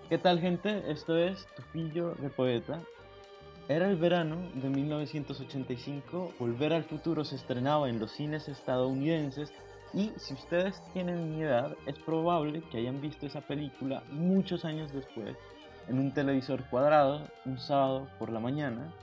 ¿Qué tal, gente? Esto es Tu Fillo de Poeta. Era el verano de 1985, Volver al Futuro se estrenaba en los cines estadounidenses y si ustedes tienen mi edad, es probable que hayan visto esa película muchos años después en un televisor cuadrado, un sábado por la mañana,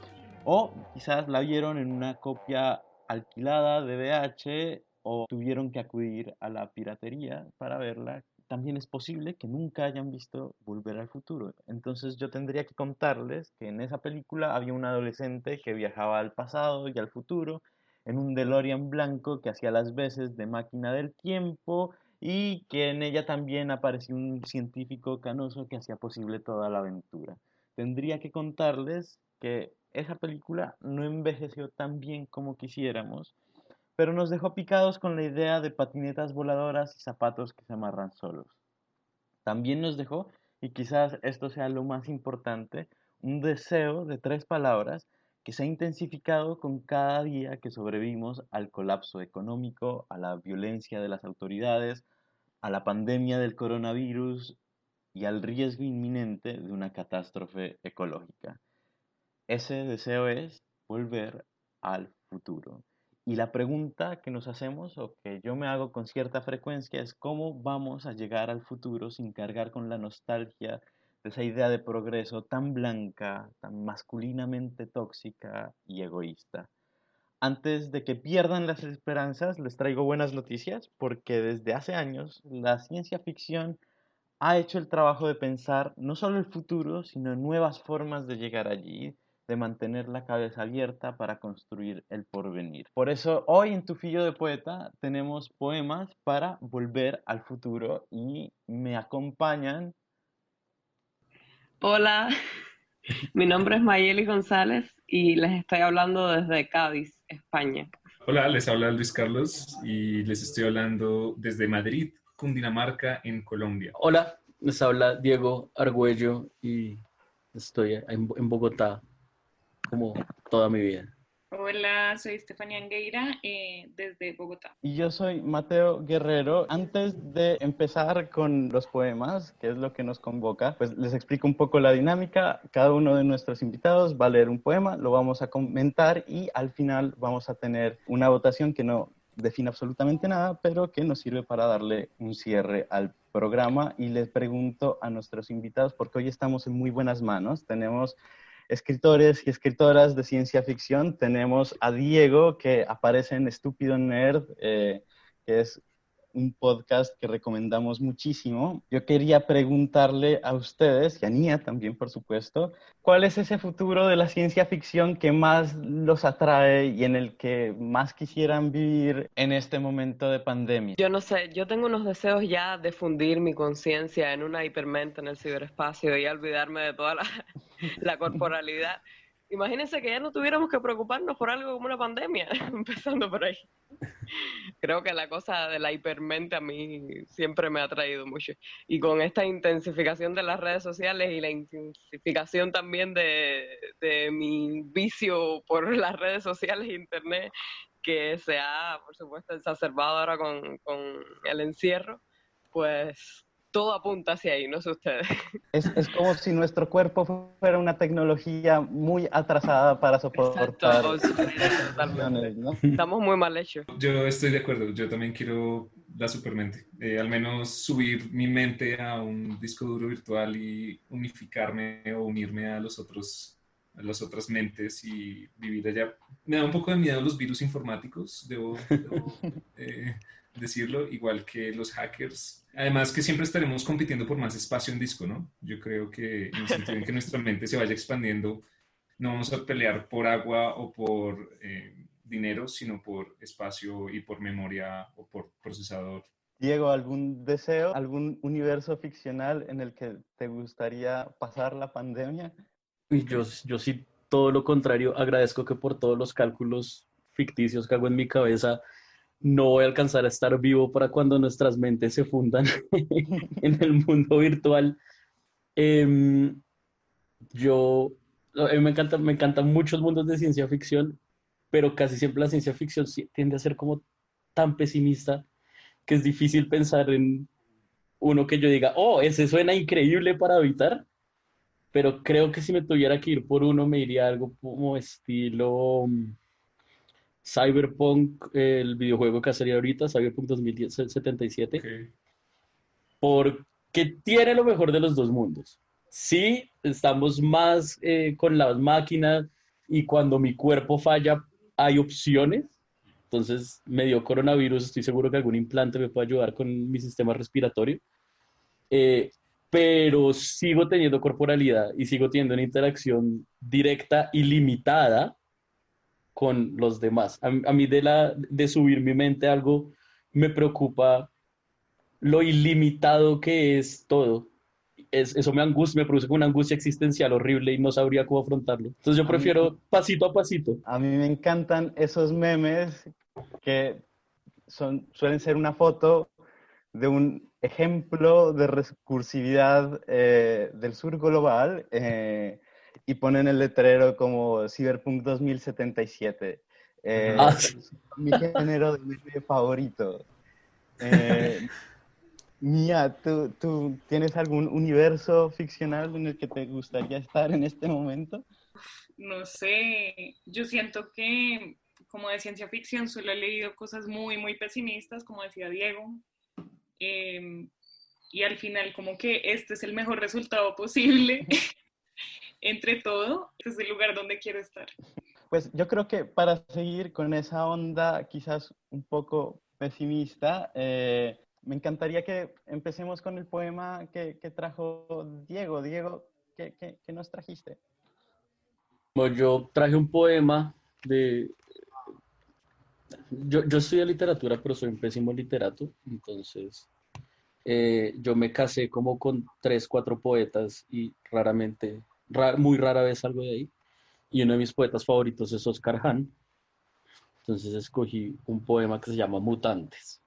o quizás la vieron en una copia alquilada de VH o tuvieron que acudir a la piratería para verla. También es posible que nunca hayan visto Volver al Futuro. Entonces yo tendría que contarles que en esa película había un adolescente que viajaba al pasado y al futuro en un DeLorean blanco que hacía las veces de máquina del tiempo y que en ella también apareció un científico canoso que hacía posible toda la aventura. Tendría que contarles que esa película no envejeció tan bien como quisiéramos, pero nos dejó picados con la idea de patinetas voladoras y zapatos que se amarran solos. También nos dejó, y quizás esto sea lo más importante, un deseo de tres palabras que se ha intensificado con cada día que sobrevivimos al colapso económico, a la violencia de las autoridades, a la pandemia del coronavirus y al riesgo inminente de una catástrofe ecológica. Ese deseo es volver al futuro. Y la pregunta que nos hacemos o que yo me hago con cierta frecuencia es cómo vamos a llegar al futuro sin cargar con la nostalgia de esa idea de progreso tan blanca, tan masculinamente tóxica y egoísta. Antes de que pierdan las esperanzas, les traigo buenas noticias porque desde hace años la ciencia ficción ha hecho el trabajo de pensar no solo el futuro, sino nuevas formas de llegar allí, de mantener la cabeza abierta para construir el porvenir. Por eso hoy en Tu Fillo de Poeta tenemos poemas para volver al futuro y me acompañan. Hola, mi nombre es Mayeli González y les estoy hablando desde Cádiz, España. Hola, les habla Luis Carlos y les estoy hablando desde Madrid, Cundinamarca, en Colombia. Hola, les habla Diego Argüello y estoy en Bogotá como toda mi vida. Hola, soy Estefanía Angueira desde Bogotá. Y yo soy Mateo Guerrero. Antes de empezar con los poemas, que es lo que nos convoca, pues les explico un poco la dinámica. Cada uno de nuestros invitados va a leer un poema, lo vamos a comentar y al final vamos a tener una votación que no define absolutamente nada, pero que nos sirve para darle un cierre al programa. Y les pregunto a nuestros invitados, porque hoy estamos en muy buenas manos, tenemos escritores y escritoras de ciencia ficción. Tenemos a Diego, que aparece en Estúpido Nerd, que es un podcast que recomendamos muchísimo. Yo quería preguntarle a ustedes, y a Nia también, por supuesto, ¿cuál es ese futuro de la ciencia ficción que más los atrae y en el que más quisieran vivir en este momento de pandemia? Yo no sé, yo tengo unos deseos ya de fundir mi conciencia en una hipermente en el ciberespacio y olvidarme de toda la corporalidad. Imagínense que ya no tuviéramos que preocuparnos por algo como una pandemia, empezando por ahí. Creo que la cosa de la hipermente a mí siempre me ha atraído mucho. Y con esta intensificación de las redes sociales y la intensificación también de mi vicio por las redes sociales e internet, que se ha, por supuesto, exacerbado ahora con el encierro, pues todo apunta hacia ahí, no sé ustedes. Es como si nuestro cuerpo fuera una tecnología muy atrasada para soportar Exacto, sí, estas totalmente. situaciones, ¿no? Estamos muy mal hechos. Yo estoy de acuerdo, yo también quiero la supermente, al menos subir mi mente a un disco duro virtual y unificarme o unirme a las otras mentes y vivir allá. Me da un poco de miedo los virus informáticos, debo decirlo, igual que los hackers. Además que siempre estaremos compitiendo por más espacio en disco, ¿no? Yo creo que en el sentido en que nuestra mente se vaya expandiendo, no vamos a pelear por agua o por dinero, sino por espacio y por memoria o por procesador. Diego, ¿algún deseo, algún universo ficcional en el que te gustaría pasar la pandemia? Y yo sí, todo lo contrario, agradezco que por todos los cálculos ficticios que hago en mi cabeza, no voy a alcanzar a estar vivo para cuando nuestras mentes se fundan en el mundo virtual. Em, yo, a mí me encantan muchos mundos de ciencia ficción, pero casi siempre la ciencia ficción tiende a ser como tan pesimista que es difícil pensar uno que yo diga, oh, ese suena increíble para habitar, pero creo que si me tuviera que ir por uno, me iría algo como estilo Cyberpunk, el videojuego que sería ahorita, Cyberpunk 2077, Ok. porque tiene lo mejor de los dos mundos. Sí, estamos más con las máquinas y cuando mi cuerpo falla hay opciones. Entonces me dio coronavirus, estoy seguro que algún implante me puede ayudar con mi sistema respiratorio. Eh, pero sigo teniendo corporalidad y sigo teniendo una interacción directa y limitada con los demás. A mí de subir mi mente a algo me preocupa lo ilimitado que es todo. Eso me angustia, me produce una angustia existencial horrible y no sabría cómo afrontarlo. Entonces yo A mí, prefiero pasito a pasito. a mí me encantan esos memes que suelen ser una foto de un ejemplo de recursividad del sur global y ponen el letrero como Cyberpunk 2077. Ah, Es mi género de meme favorito. Eh, Mía, ¿tú tienes algún universo ficcional en el que te gustaría estar en este momento? No sé, yo siento que como de ciencia ficción solo he leído cosas muy, muy pesimistas, como decía Diego, eh, y al final como que este es el mejor resultado posible entre todo, este es el lugar donde quiero estar. Pues yo creo que para seguir con esa onda quizás un poco pesimista, me encantaría que empecemos con el poema que trajo Diego. Diego, ¿qué nos trajiste? bueno, yo traje un poema de... Yo estudié literatura, pero soy un pésimo literato, entonces yo me casé como con tres, cuatro poetas y raramente, muy rara vez salgo de ahí. Y uno de mis poetas favoritos es Oscar Hahn. Entonces escogí un poema que se llama Mutantes.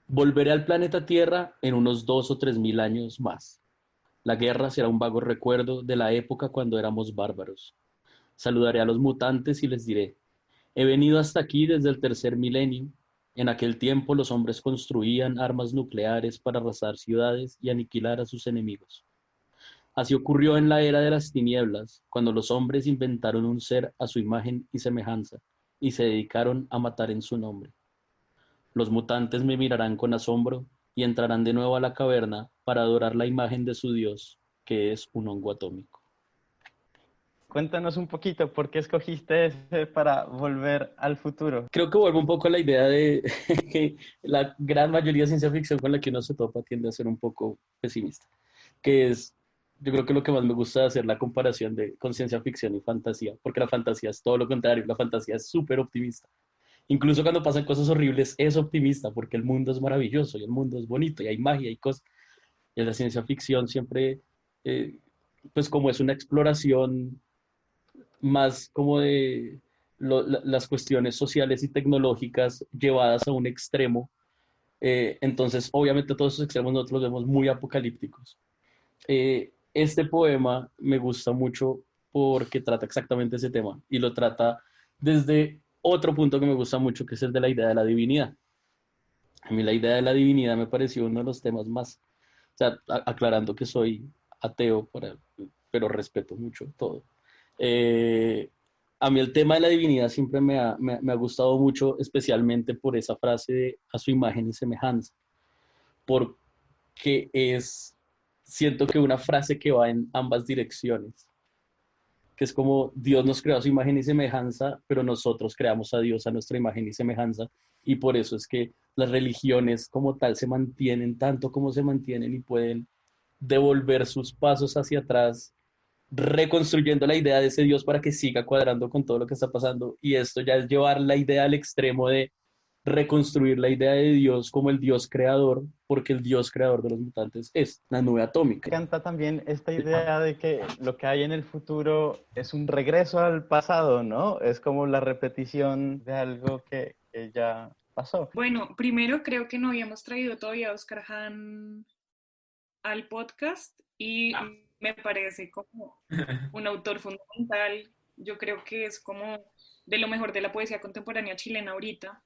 Volveré al planeta Tierra en unos 2 o 3 mil años más. La guerra será un vago recuerdo de la época cuando éramos bárbaros. Saludaré a los mutantes y les diré, he venido hasta aquí desde el tercer milenio. En aquel tiempo los hombres construían armas nucleares para arrasar ciudades y aniquilar a sus enemigos. Así ocurrió en la era de las tinieblas, cuando los hombres inventaron un ser a su imagen y semejanza, y se dedicaron a matar en su nombre. Los mutantes me mirarán con asombro y entrarán de nuevo a la caverna para adorar la imagen de su dios, que es un hongo atómico. Cuéntanos un poquito por qué escogiste ese para volver al futuro. Creo que vuelvo un poco a la idea de que la gran mayoría de ciencia ficción con la que uno se topa tiende a ser un poco pesimista, que es, yo creo que lo que más me gusta es hacer la comparación con ciencia ficción y fantasía, porque la fantasía es todo lo contrario, la fantasía es súper optimista. Incluso cuando pasan cosas horribles es optimista, porque el mundo es maravilloso y el mundo es bonito y hay magia y cosas. Y la ciencia ficción siempre, eh, pues como es una exploración más como de las cuestiones sociales y tecnológicas llevadas a un extremo. Entonces, obviamente todos esos extremos nosotros los vemos muy apocalípticos. Este poema me gusta mucho porque trata exactamente ese tema y lo trata desde otro punto que me gusta mucho, que es el de la idea de la divinidad. A mí la idea de la divinidad me pareció uno de los temas más, o sea, aclarando que soy ateo, pero respeto mucho todo. Eh, a mí el tema de la divinidad siempre me ha gustado mucho, especialmente por esa frase de a su imagen y semejanza, porque siento que una frase que va en ambas direcciones, que es como Dios nos creó a su imagen y semejanza, pero nosotros creamos a Dios a nuestra imagen y semejanza, y por eso es que las religiones como tal se mantienen tanto como se mantienen y pueden devolver sus pasos hacia atrás reconstruyendo la idea de ese Dios para que siga cuadrando con todo lo que está pasando. Y esto ya es llevar la idea al extremo de reconstruir la idea de Dios como el Dios creador, porque el Dios creador de los mutantes es la nube Me atómica. encanta también esta idea de que lo que hay en el futuro es un regreso al pasado, ¿no? Es como la repetición de algo que ya pasó. Bueno, primero creo que no habíamos traído todavía a Oscar Hahn al podcast y me parece como un autor fundamental. Yo creo que es como de lo mejor de la poesía contemporánea chilena ahorita.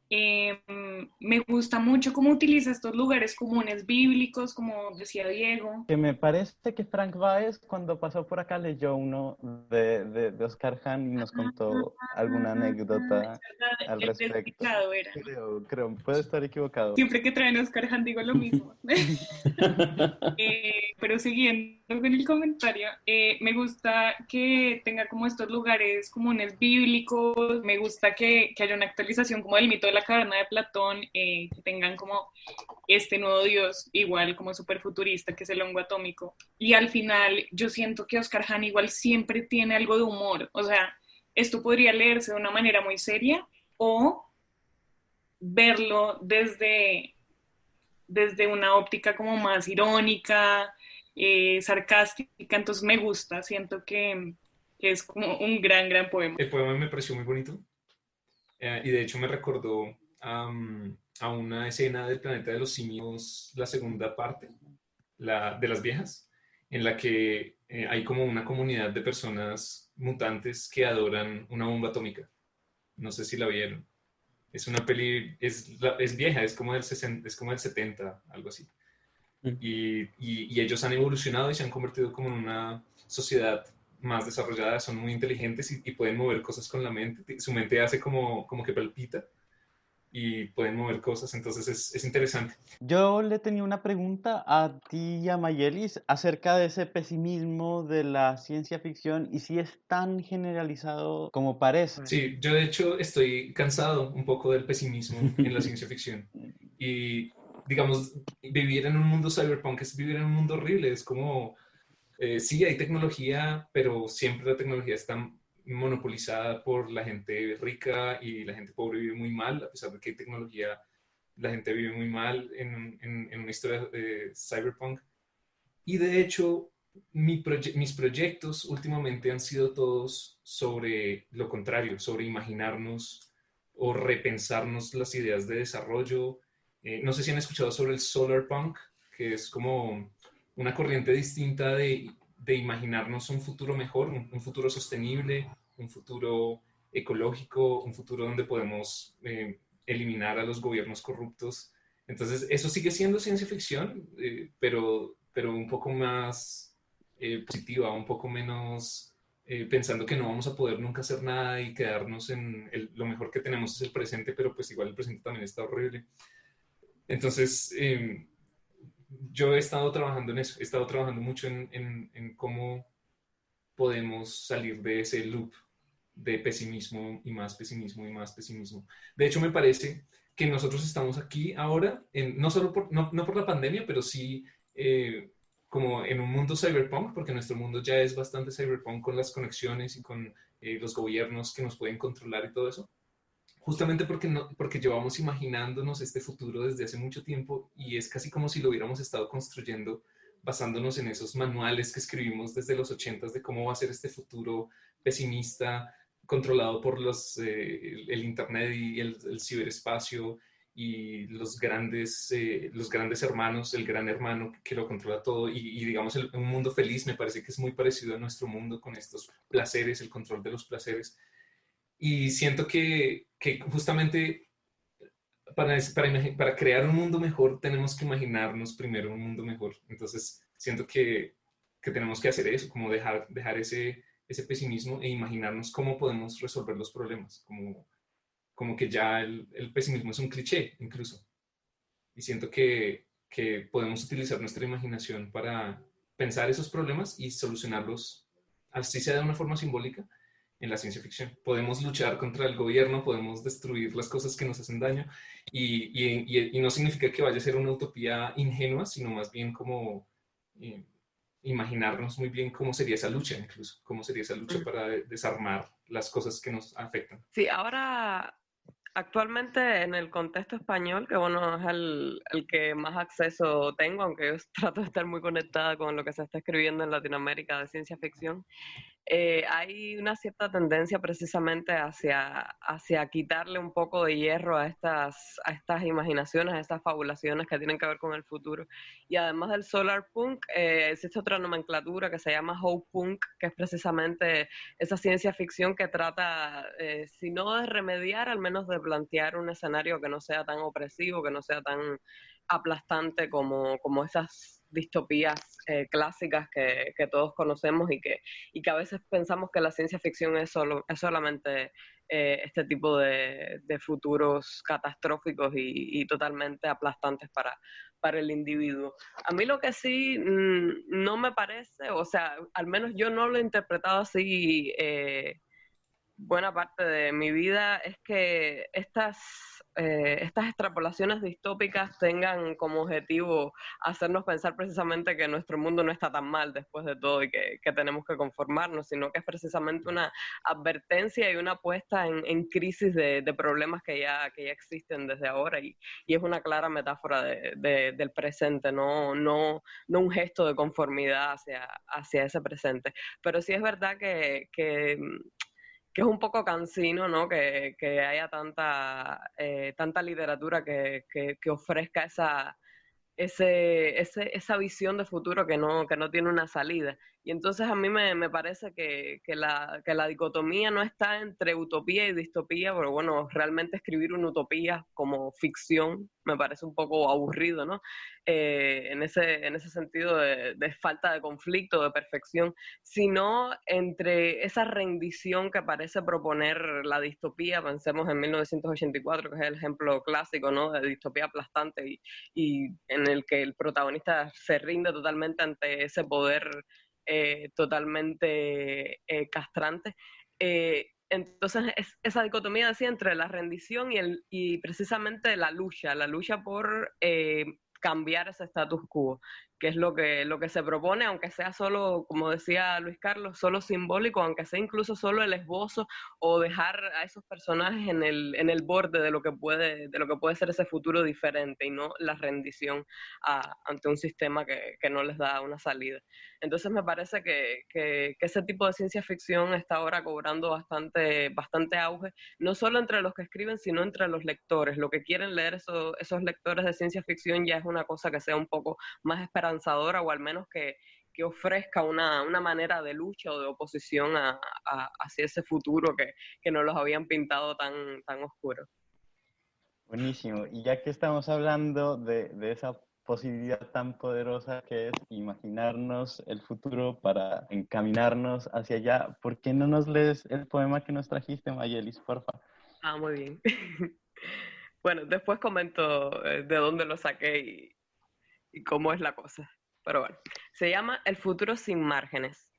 Me gusta mucho cómo utiliza estos lugares comunes bíblicos, como decía Diego. Que me parece que Frank Baez, cuando pasó por acá, leyó uno de Oscar Hahn y nos contó alguna anécdota Es verdad, al el respecto. desdichado era. Creo, puede estar equivocado. Siempre que traen a Oscar Han digo lo mismo. Pero siguiendo con el comentario, me gusta que tenga como estos lugares comunes bíblicos, me gusta que haya una actualización como del mito de la caverna de Platón, que tengan como este nuevo dios igual como súper futurista que es el hongo atómico. Y al final yo siento que Oscar Han igual siempre tiene algo de humor, o sea, esto podría leerse de una manera muy seria o verlo desde una óptica como más irónica, sarcástica, entonces me gusta, siento que es como un gran, gran poema. El poema me pareció muy bonito y de hecho me recordó a una escena del Planeta de los Simios, la segunda parte, de las viejas, en la que hay como una comunidad de personas mutantes que adoran una bomba atómica. No sé si la vieron. Es una peli, es vieja, es como del 60, es como del 70, algo así. Y ellos han evolucionado y se han convertido como en una sociedad más desarrollada, son muy inteligentes y pueden mover cosas con la mente. Su mente hace como que palpita y pueden mover cosas, entonces es interesante. Yo le tenía una pregunta a ti y a Mayelis acerca de ese pesimismo de la ciencia ficción y si es tan generalizado como parece. Sí, yo de hecho estoy cansado un poco del pesimismo en la ciencia ficción. Y digamos, vivir en un mundo cyberpunk es vivir en un mundo horrible, es como sí, hay tecnología, pero siempre la tecnología está monopolizada por la gente rica y la gente pobre vive muy mal, a pesar de que hay tecnología, la gente vive muy mal en una historia de cyberpunk. Y de hecho, mis proyectos últimamente han sido todos sobre lo contrario, sobre imaginarnos o repensarnos las ideas de desarrollo. No sé si han escuchado sobre el solar punk, que es como una corriente distinta de imaginarnos un futuro mejor, un futuro sostenible, un futuro ecológico, un futuro donde podemos eliminar a los gobiernos corruptos. Entonces, eso sigue siendo ciencia ficción, pero un poco más positiva, un poco menos pensando que no vamos a poder nunca hacer nada y quedarnos en lo mejor que tenemos es el presente, pero pues igual el presente también está horrible. Entonces, yo he estado trabajando en eso, he estado trabajando mucho en cómo podemos salir de ese loop de pesimismo y más pesimismo y más pesimismo. De hecho, me parece que nosotros estamos aquí ahora, no solo no por la pandemia, pero sí como en un mundo cyberpunk, porque nuestro mundo ya es bastante cyberpunk con las conexiones y con los gobiernos que nos pueden controlar y todo eso. Justamente porque, porque llevamos imaginándonos este futuro desde hace mucho tiempo y es casi como si lo hubiéramos estado construyendo basándonos en esos manuales que escribimos desde los 80 de cómo va a ser este futuro pesimista, controlado por el Internet y el ciberespacio y los grandes hermanos, el gran hermano que lo controla todo y digamos un mundo feliz me parece que es muy parecido a nuestro mundo con estos placeres, el control de los placeres. Y siento que justamente para crear un mundo mejor tenemos que imaginarnos primero un mundo mejor. Entonces, siento que tenemos que hacer eso, como dejar ese pesimismo e imaginarnos cómo podemos resolver los problemas, como que ya el pesimismo es un cliché incluso. Y siento que podemos utilizar nuestra imaginación para pensar esos problemas y solucionarlos, así sea de una forma simbólica, en la ciencia ficción. Podemos luchar contra el gobierno, podemos destruir las cosas que nos hacen daño y no significa que vaya a ser una utopía ingenua, sino más bien como eh, imaginarnos muy bien cómo sería esa lucha incluso, cómo sería esa lucha para desarmar las cosas que nos afectan. Sí, ahora actualmente en el contexto español, que bueno, es el que más acceso tengo, aunque yo trato de estar muy conectada con lo que se está escribiendo en Latinoamérica de ciencia ficción, hay una cierta tendencia precisamente hacia quitarle un poco de hierro a estas imaginaciones, a estas fabulaciones que tienen que ver con el futuro. Y además del solar punk, existe otra nomenclatura que se llama hope punk, que es precisamente esa ciencia ficción que trata, si no de remediar, al menos de plantear un escenario que no sea tan opresivo, que no sea tan aplastante como esas distopías clásicas que todos conocemos y que a veces pensamos que la ciencia ficción es solamente este tipo de futuros catastróficos y totalmente aplastantes para el individuo. A mí lo que sí no me parece, o sea, al menos yo no lo he interpretado así buena parte de mi vida, es que estas extrapolaciones distópicas tengan como objetivo hacernos pensar precisamente que nuestro mundo no está tan mal después de todo y que tenemos que conformarnos, sino que es precisamente una advertencia y una puesta en crisis de problemas que ya existen desde ahora y es una clara metáfora del presente, no un gesto de conformidad hacia ese presente. Pero sí es verdad que es un poco cansino, ¿no? Que haya tanta literatura que ofrezca esa visión de futuro que no tiene una salida. Y entonces a mí me parece que la dicotomía no está entre utopía y distopía, pero bueno, realmente escribir una utopía como ficción me parece un poco aburrido, ¿no? En ese sentido de falta de conflicto, de perfección, sino entre esa rendición que parece proponer la distopía. Pensemos en 1984, que es el ejemplo clásico, ¿no? De distopía aplastante y en el que el protagonista se rinde totalmente ante ese poder totalmente castrante. Entonces, esa dicotomía decía entre la rendición y precisamente la lucha por cambiar ese status quo, que es lo que se propone, aunque sea solo, como decía Luis Carlos, solo simbólico, aunque sea incluso solo el esbozo o dejar a esos personajes en el borde de lo que puede ser ese futuro diferente y no la rendición ante un sistema que no les da una salida. Entonces me parece que ese tipo de ciencia ficción está ahora cobrando bastante auge, no solo entre los que escriben, sino entre los lectores. Lo que quieren leer esos lectores de ciencia ficción ya es una cosa que sea un poco más esperanzadora o al menos que ofrezca una manera de lucha o de oposición hacia ese futuro que nos los habían pintado tan oscuro. Buenísimo. Y ya que estamos hablando de esa posibilidad tan poderosa que es imaginarnos el futuro para encaminarnos hacia allá, ¿por qué no nos lees el poema que nos trajiste, Mayelis, porfa? Ah, muy bien. Bueno, después comento de dónde lo saqué y cómo es la cosa. Pero bueno, se llama El futuro sin márgenes.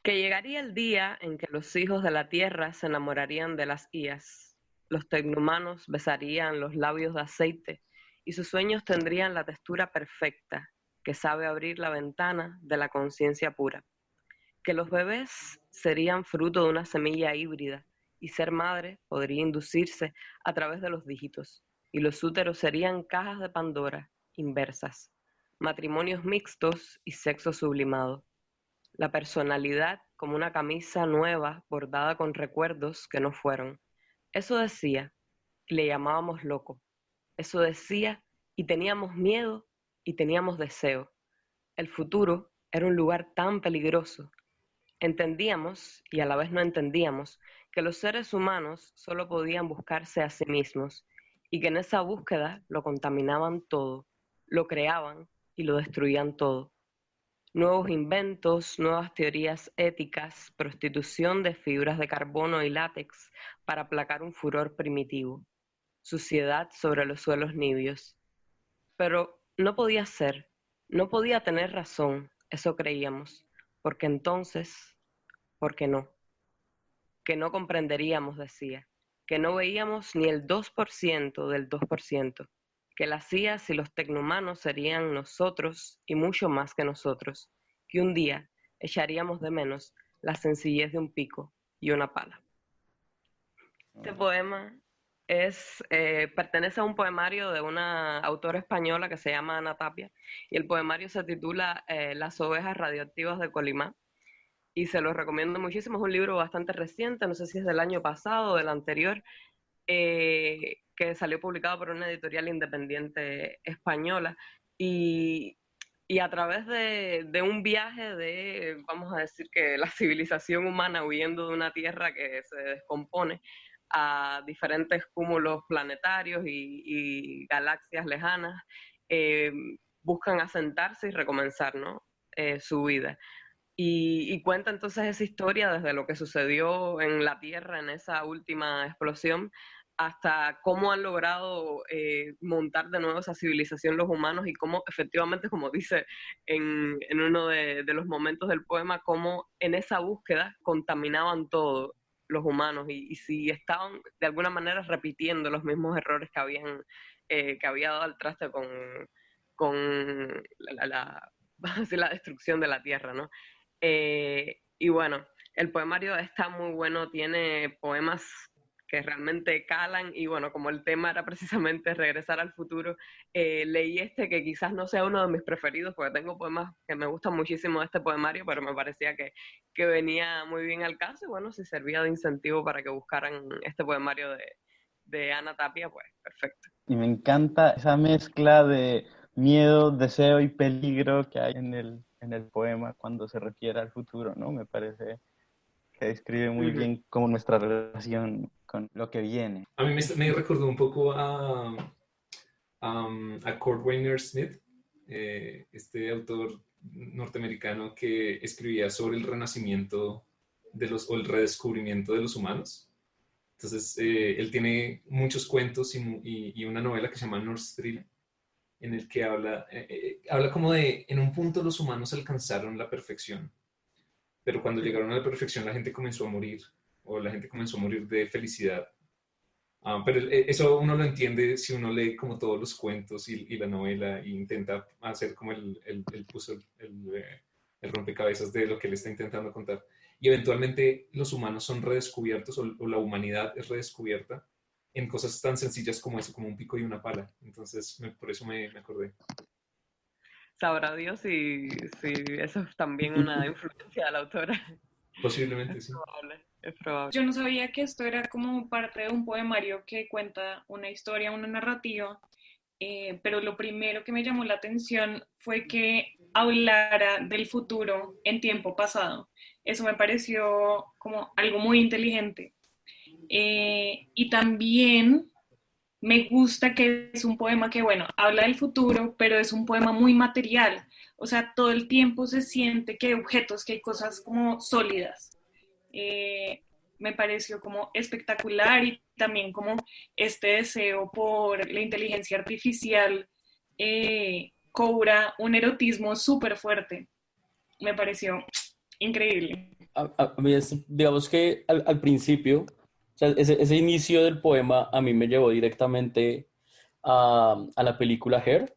Que llegaría el día en que los hijos de la tierra se enamorarían de las ías, los tecnohumanos besarían los labios de aceite y sus sueños tendrían la textura perfecta que sabe abrir la ventana de la conciencia pura. Que los bebés serían fruto de una semilla híbrida y ser madre podría inducirse a través de los dígitos y los úteros serían cajas de Pandora inversas, matrimonios mixtos y sexo sublimado. La personalidad como una camisa nueva bordada con recuerdos que no fueron. Eso decía, y le llamábamos loco. Eso decía, y teníamos miedo y teníamos deseo. El futuro era un lugar tan peligroso. Entendíamos, y a la vez no entendíamos, que los seres humanos solo podían buscarse a sí mismos, y que en esa búsqueda lo contaminaban todo, lo creaban y lo destruían todo. Nuevos inventos, nuevas teorías éticas, prostitución de fibras de carbono y látex para aplacar un furor primitivo, suciedad sobre los suelos nibios. Pero no podía ser, no podía tener razón, eso creíamos, porque entonces, porque no, que no comprenderíamos, decía, que no veíamos ni el 2% del 2%, que las IAs y los tecnohumanos serían nosotros y mucho más que nosotros, que un día echaríamos de menos la sencillez de un pico y una pala. Este poema pertenece a un poemario de una autora española que se llama Ana Tapia, y el poemario se titula Las ovejas radioactivas de Colimá. y se lo recomiendo muchísimo. Es un libro bastante reciente, no sé si es del año pasado o del anterior, que salió publicado por una editorial independiente española. Y a través de un viaje de, vamos a decir que la civilización humana huyendo de una Tierra que se descompone a diferentes cúmulos planetarios y galaxias lejanas, buscan asentarse y recomenzar, ¿no? Su vida. Y cuenta entonces esa historia desde lo que sucedió en la Tierra en esa última explosión hasta cómo han logrado montar de nuevo esa civilización los humanos y cómo efectivamente, como dice en uno de los momentos del poema, cómo en esa búsqueda contaminaban todo los humanos y si estaban de alguna manera repitiendo los mismos errores que había dado al traste con la destrucción de la Tierra, ¿no? Y bueno, el poemario está muy bueno, tiene poemas que realmente calan y bueno, como el tema era precisamente regresar al futuro, leí este que quizás no sea uno de mis preferidos porque tengo poemas que me gustan muchísimo de este poemario, pero me parecía que venía muy bien al caso y bueno, si servía de incentivo para que buscaran este poemario de Ana Tapia, pues perfecto. Y me encanta esa mezcla de miedo, deseo y peligro que hay en el poema cuando se refiere al futuro, ¿no? Me parece que describe muy bien como nuestra relación con lo que viene. A mí me recordó un poco a Kurt Weiner Smith, este autor norteamericano que escribía sobre el renacimiento o el redescubrimiento de los humanos. Entonces, él tiene muchos cuentos y una novela que se llama North Stream, en el que habla como de, en un punto los humanos alcanzaron la perfección, pero cuando llegaron a la perfección la gente comenzó a morir, o la gente comenzó a morir de felicidad. Pero eso uno lo entiende si uno lee como todos los cuentos y la novela e intenta hacer como el puzzle, el rompecabezas de lo que él está intentando contar. Y eventualmente los humanos son redescubiertos o la humanidad es redescubierta en cosas tan sencillas como eso, como un pico y una pala. Entonces, por eso me acordé. Sabrá Dios si eso es también una influencia de la autora. Posiblemente, sí. Es probable. Yo no sabía que esto era como parte de un poemario que cuenta una historia, una narrativa, pero lo primero que me llamó la atención fue que hablara del futuro en tiempo pasado. Eso me pareció como algo muy inteligente. Y también me gusta que es un poema que, bueno, habla del futuro, pero es un poema muy material. O sea, todo el tiempo se siente que hay objetos, que hay cosas como sólidas. Me pareció como espectacular y también como este deseo por la inteligencia artificial cobra un erotismo súper fuerte. Me pareció increíble. A mí digamos que al principio, o sea, ese inicio del poema a mí me llevó directamente a la película Hair,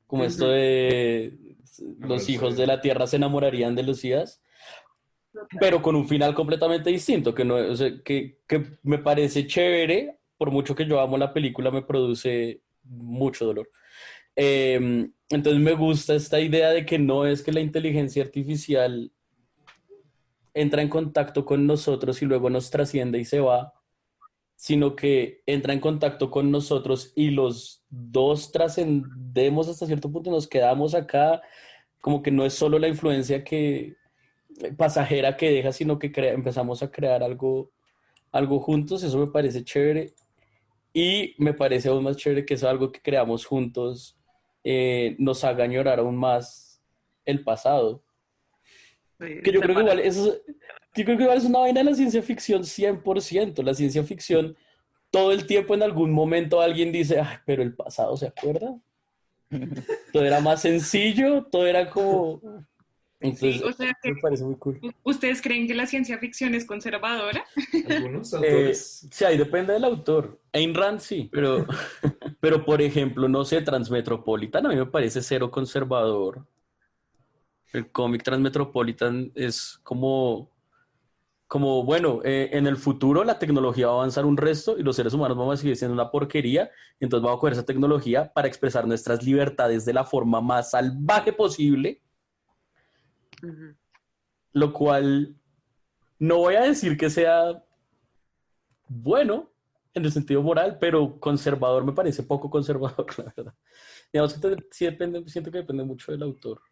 como esto de los hijos de la tierra se enamorarían de Lucías, pero con un final completamente distinto, que, no, o sea, que me parece chévere, por mucho que yo amo la película, me produce mucho dolor. Entonces me gusta esta idea de que no es que la inteligencia artificial entra en contacto con nosotros y luego nos trasciende y se va, sino que entra en contacto con nosotros y los dos trascendemos hasta cierto punto, nos quedamos acá, como que no es solo la influencia pasajera que deja, sino que empezamos a crear algo juntos. Eso me parece chévere y me parece aún más chévere que eso, algo que creamos juntos, nos haga añorar aún más el pasado. Sí, Que yo creo que igual es una vaina de la ciencia ficción 100%. La ciencia ficción, todo el tiempo en algún momento alguien dice, ay, pero el pasado, ¿se acuerda? Todo era más sencillo, todo era como... Entonces, Sí, o sea, me parece muy cool. ¿ustedes creen que la ciencia ficción es conservadora? Algunos autores. Sí, ahí depende del autor. Ayn Rand sí, pero por ejemplo, no sé, Transmetropolitan a mí me parece cero conservador. El cómic Transmetropolitan es como bueno, en el futuro la tecnología va a avanzar un resto y los seres humanos vamos a seguir siendo una porquería, entonces vamos a coger esa tecnología para expresar nuestras libertades de la forma más salvaje posible. lo cual no voy a decir que sea bueno en el sentido moral, pero conservador me parece poco conservador, la verdad. Digamos que sí depende, siento que depende mucho del autor.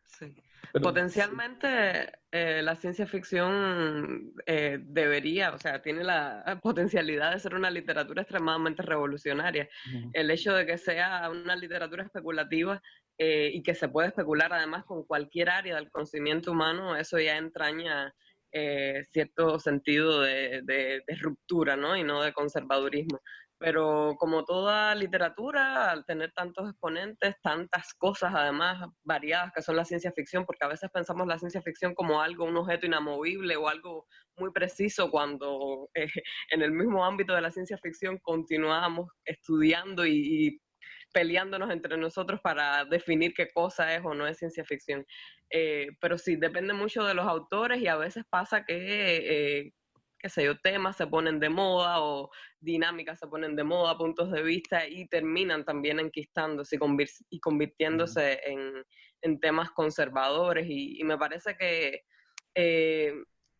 Sí. Pero, Potencialmente la ciencia ficción debería, o sea, tiene la potencialidad de ser una literatura extremadamente revolucionaria. Ujú. El hecho de que sea una literatura especulativa y que se puede especular además con cualquier área del conocimiento humano, eso ya entraña cierto sentido de ruptura, ¿no? Y no de conservadurismo. Pero como toda literatura, al tener tantos exponentes, tantas cosas además variadas que son la ciencia ficción, porque a veces pensamos la ciencia ficción como algo, un objeto inamovible o algo muy preciso, cuando en el mismo ámbito de la ciencia ficción continuamos estudiando y peleándonos entre nosotros para definir qué cosa es o no es ciencia ficción. Pero sí, depende mucho de los autores y a veces pasa que qué sé yo, temas se ponen de moda o dinámicas se ponen de moda, puntos de vista y terminan también enquistándose y convirtiéndose en temas conservadores y me parece que eh,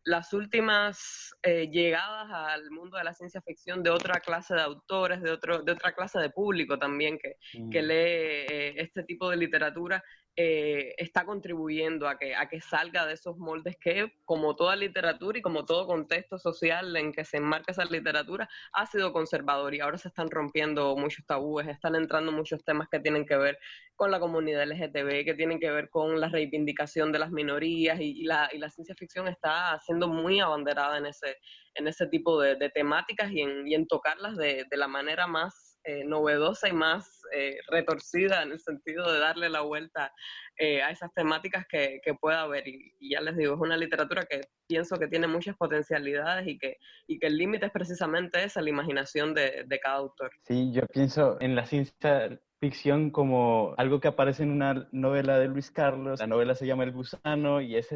las últimas llegadas al mundo de la ciencia ficción de otra clase de autores, de otra clase de público también que lee este tipo de literatura, está contribuyendo a que salga de esos moldes que, como toda literatura y como todo contexto social en que se enmarca esa literatura, ha sido conservador y ahora se están rompiendo muchos tabúes, están entrando muchos temas que tienen que ver con la comunidad LGTB, que tienen que ver con la reivindicación de las minorías y la ciencia ficción está siendo muy abanderada en ese tipo de temáticas y en tocarlas de la manera más novedosa y más retorcida en el sentido de darle la vuelta a esas temáticas que pueda haber. Y ya les digo, es una literatura que pienso que tiene muchas potencialidades y que el límite es precisamente esa, la imaginación de cada autor. Sí, yo pienso en la ciencia ficción como algo que aparece en una novela de Luis Carlos. La novela se llama El Gusano y es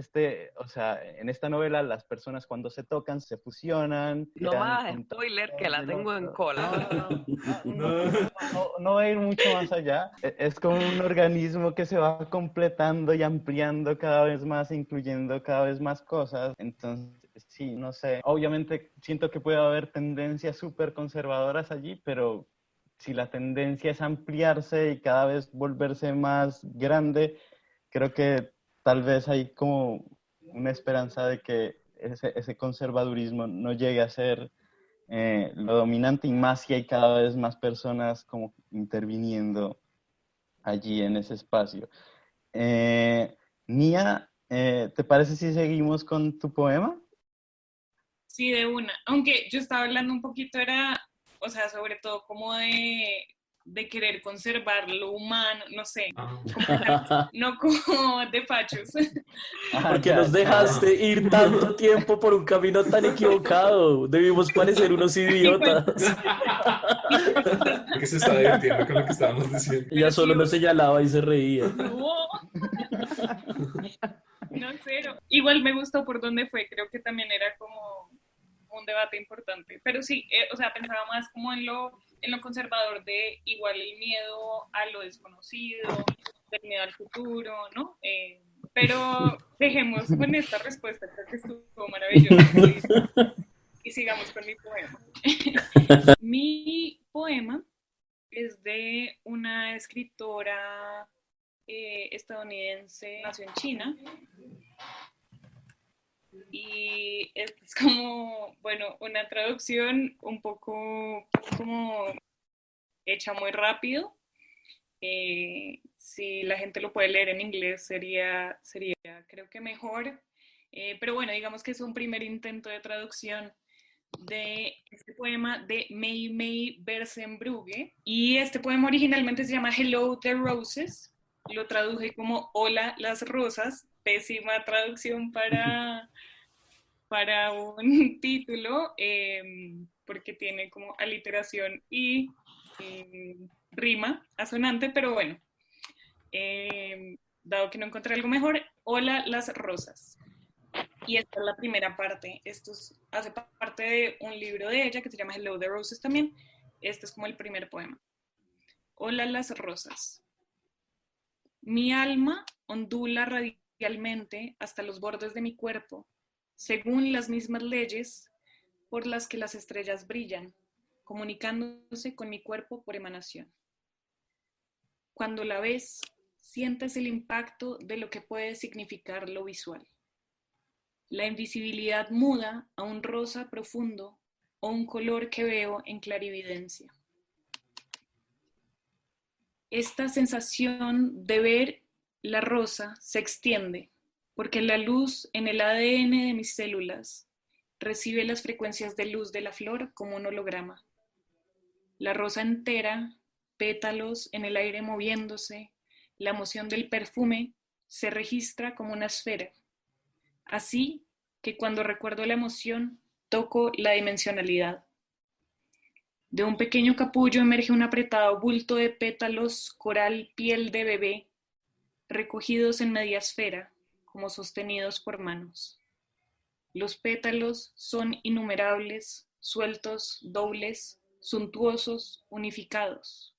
o sea, en esta novela las personas cuando se tocan se fusionan. No más spoiler, que la tengo en cola. No va a ir mucho más allá. Es como un organismo que se va completando y ampliando cada vez más, incluyendo cada vez más cosas. Entonces, sí, no sé. Obviamente siento que puede haber tendencias súper conservadoras allí, pero si la tendencia es ampliarse y cada vez volverse más grande, creo que tal vez hay como una esperanza de que ese conservadurismo no llegue a ser lo dominante, y más si hay cada vez más personas como interviniendo allí en ese espacio. Nia, ¿te parece si seguimos con tu poema? Sí, de una. Aunque yo estaba hablando un poquito, o sea, sobre todo como de querer conservar lo humano, no sé, no como de fachos. ¿Por qué Ya, nos dejaste ir tanto tiempo por un camino tan equivocado? Debimos parecer unos idiotas. Que se está divirtiendo con lo que estábamos diciendo. Ella solo nos señalaba y se reía. No, no, cero. Igual me gustó por dónde fue, creo que también era como un debate importante. Pero sí, o sea, pensaba más como en lo conservador de igual el miedo a lo desconocido, del miedo al futuro, ¿no? Pero dejemos con esta respuesta, creo que estuvo maravillosa. Y sigamos con mi poema. Mi poema es de una escritora estadounidense, nació en China, y es como, bueno, una traducción un poco como hecha muy rápido. Si la gente lo puede leer en inglés sería creo que mejor, pero bueno, digamos que es un primer intento de traducción de este poema de May May Bersenbrugge, y este poema originalmente se llama Hello the Roses, lo traduje como Hola las rosas, pésima traducción para un título, porque tiene como aliteración y rima asonante, pero bueno, dado que no encontré algo mejor, Hola las rosas. Y esta es la primera parte. Esto hace parte de un libro de ella que se llama Hello the Roses también. Este es como el primer poema. Hola las rosas. Mi alma ondula radialmente hasta los bordes de mi cuerpo, según las mismas leyes por las que las estrellas brillan, comunicándose con mi cuerpo por emanación. Cuando la ves, sientes el impacto de lo que puede significar lo visual. La invisibilidad muda a un rosa profundo o un color que veo en clarividencia. Esta sensación de ver la rosa se extiende porque la luz en el ADN de mis células recibe las frecuencias de luz de la flor como un holograma. La rosa entera, pétalos en el aire moviéndose, la emoción del perfume se registra como una esfera. Así que cuando recuerdo la emoción, toco la dimensionalidad. De un pequeño capullo emerge un apretado bulto de pétalos coral piel de bebé, recogidos en media esfera, como sostenidos por manos. Los pétalos son innumerables, sueltos, dobles, suntuosos, unificados.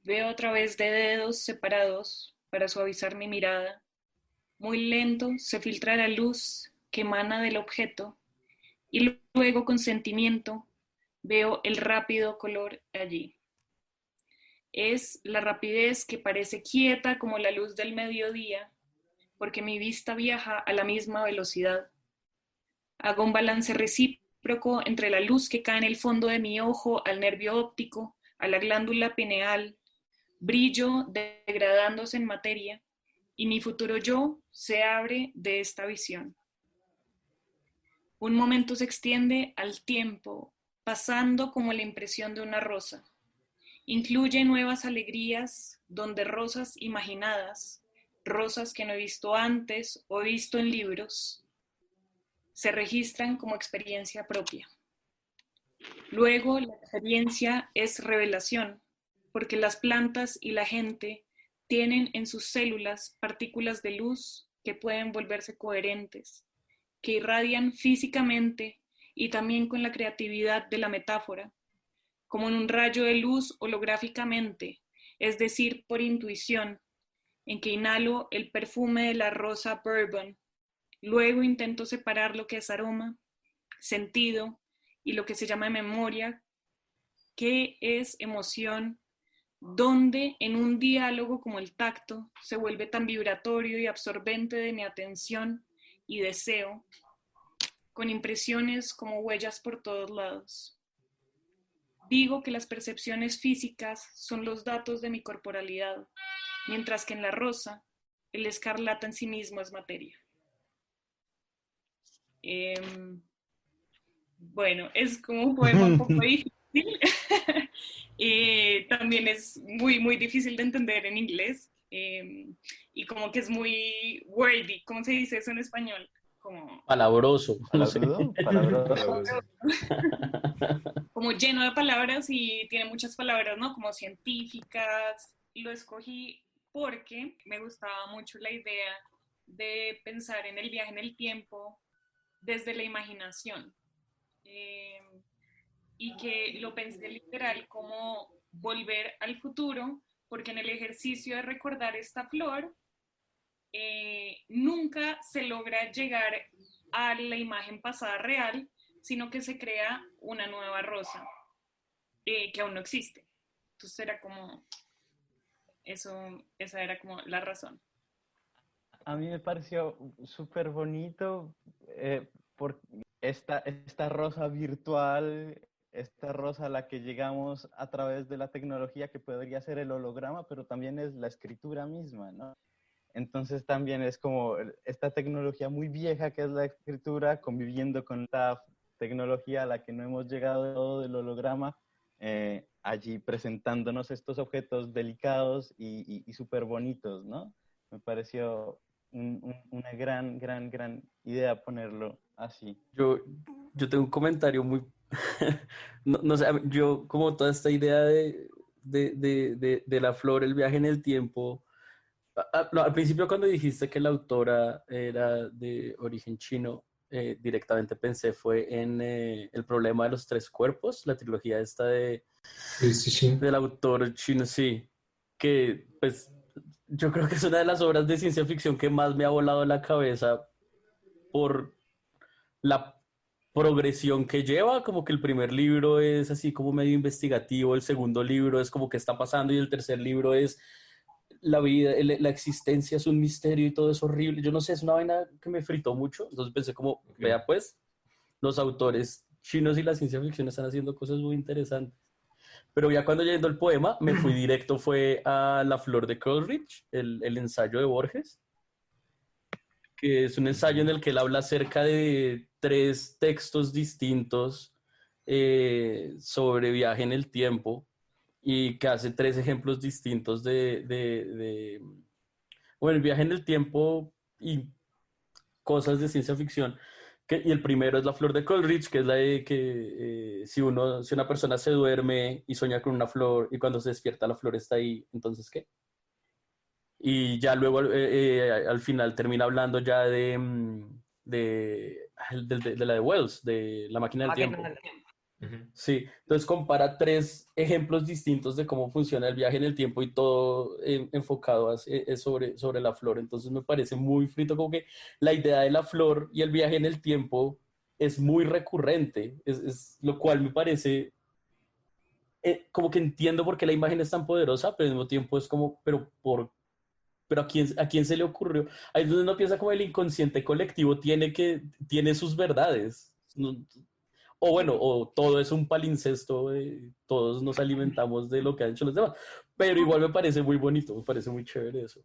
Veo a través de dedos separados para suavizar mi mirada. Muy lento se filtra la luz que emana del objeto y luego con sentimiento veo el rápido color allí. Es la rapidez que parece quieta como la luz del mediodía, porque mi vista viaja a la misma velocidad. Hago un balance recíproco entre la luz que cae en el fondo de mi ojo al nervio óptico, a la glándula pineal, brillo degradándose en materia, y mi futuro yo se abre de esta visión. Un momento se extiende al tiempo, pasando como la impresión de una rosa. Incluye nuevas alegrías, donde rosas imaginadas, rosas que no he visto antes o he visto en libros, se registran como experiencia propia. Luego la experiencia es revelación, porque las plantas y la gente tienen en sus células partículas de luz que pueden volverse coherentes, que irradian físicamente y también con la creatividad de la metáfora, como en un rayo de luz holográficamente, es decir, por intuición, en que inhalo el perfume de la rosa bourbon, luego intento separar lo que es aroma, sentido y lo que se llama memoria, que es emoción, donde en un diálogo como el tacto se vuelve tan vibratorio y absorbente de mi atención y deseo, con impresiones como huellas por todos lados. Digo que las percepciones físicas son los datos de mi corporalidad, mientras que en la rosa, el escarlata en sí mismo es materia. Bueno, es como un poema un poco difícil. También es muy, muy difícil de entender en inglés. Y como que es muy wordy. ¿Cómo se dice eso en español? Como... Palabroso. No sé. Palabroso. Como lleno de palabras y tiene muchas palabras, ¿no? Como científicas. Lo escogí porque me gustaba mucho la idea de pensar en el viaje en el tiempo desde la imaginación. Y que lo pensé literal como volver al futuro, porque en el ejercicio de recordar esta flor, nunca se logra llegar a la imagen pasada real, sino que se crea una nueva rosa, que aún no existe. Entonces era como, esa era como la razón. A mí me pareció súper bonito por esta rosa virtual, esta rosa a la que llegamos a través de la tecnología que podría ser el holograma, pero también es la escritura misma, ¿no? Entonces también es como esta tecnología muy vieja que es la escritura, conviviendo con la tecnología a la que no hemos llegado del holograma, allí presentándonos estos objetos delicados y súper bonitos, ¿no? Me pareció una gran idea ponerlo así. Yo tengo un comentario muy... no sé, yo como toda esta idea de la flor, el viaje en el tiempo... al principio cuando dijiste que la autora era de origen chino, directamente pensé fue en El problema de los tres cuerpos, la trilogía esta Sí. del autor chino, sí, que pues yo creo que es una de las obras de ciencia ficción que más me ha volado la cabeza por la progresión que lleva, como que el primer libro es así como medio investigativo, el segundo libro es como qué está pasando y el tercer libro es la vida, la existencia es un misterio y todo es horrible. Yo no sé, es una vaina que me fritó mucho, entonces pensé como, vea pues, los autores chinos y la ciencia ficción están haciendo cosas muy interesantes. Pero ya cuando leyendo el poema, me fui directo, fue a La Flor de Coleridge, el ensayo de Borges, que es un ensayo en el que él habla acerca de 3 textos distintos sobre viaje en el tiempo y que hace 3 ejemplos distintos bueno, el viaje en el tiempo y cosas de ciencia ficción. Y el primero es La Flor de Coleridge, que es la de que si una persona se duerme y sueña con una flor y cuando se despierta la flor está ahí, entonces ¿qué? Y ya luego al final termina hablando ya de la de Wells, de La máquina del tiempo. Sí, entonces compara 3 ejemplos distintos de cómo funciona el viaje en el tiempo y todo enfocado sobre la flor. Entonces me parece muy frito, como que la idea de la flor y el viaje en el tiempo es muy recurrente, lo cual me parece como que entiendo por qué la imagen es tan poderosa, pero al mismo tiempo es como, pero ¿a quién se le ocurrió? Ahí es donde uno piensa como el inconsciente colectivo tiene sus verdades. O bueno, o todo es un palincesto, todos nos alimentamos de lo que han hecho los demás. Pero igual me parece muy bonito, me parece muy chévere eso.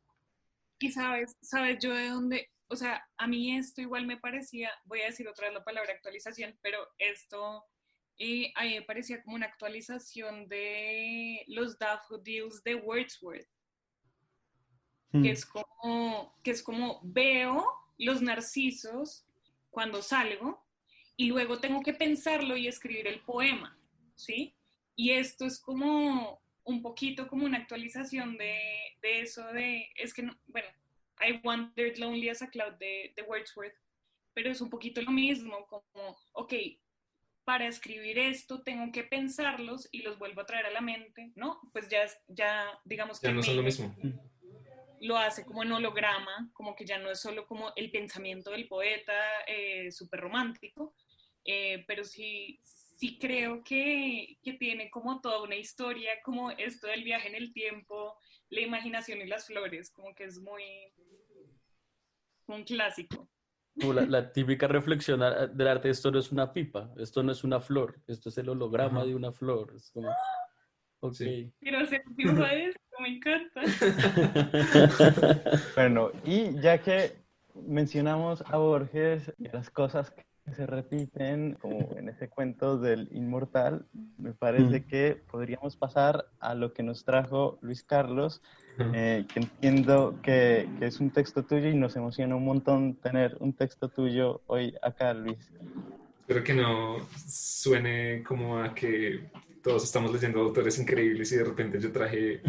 Y sabes yo de dónde, o sea, a mí esto igual me parecía, voy a decir otra vez la palabra actualización, pero esto a mí me parecía como una actualización de los Daffodils de Wordsworth, que es como veo los narcisos cuando salgo y luego tengo que pensarlo y escribir el poema, ¿sí? Y esto es como un poquito como una actualización de eso es que, no, bueno, I Wandered Lonely as a Cloud de Wordsworth, pero es un poquito lo mismo, como, ok, para escribir esto tengo que pensarlos y los vuelvo a traer a la mente, ¿no? Pues ya digamos que ya no son lo mismo. Lo hace como en holograma, como que ya no es solo como el pensamiento del poeta súper romántico, pero sí creo que tiene como toda una historia, como esto del viaje en el tiempo, la imaginación y las flores, como que es muy un clásico. Como la típica reflexión del arte, esto no es una pipa, esto no es una flor, esto es el holograma de una flor. Es como, ok. Sí. Quiero hacer un dibujo de esto, me encanta. Bueno, y ya que mencionamos a Borges y las cosas que se repiten, como en ese cuento del inmortal, me parece que podríamos pasar a lo que nos trajo Luis Carlos, que entiendo que es un texto tuyo y nos emociona un montón tener un texto tuyo hoy acá, Luis. Espero que no suene como a que todos estamos leyendo autores increíbles y de repente yo traje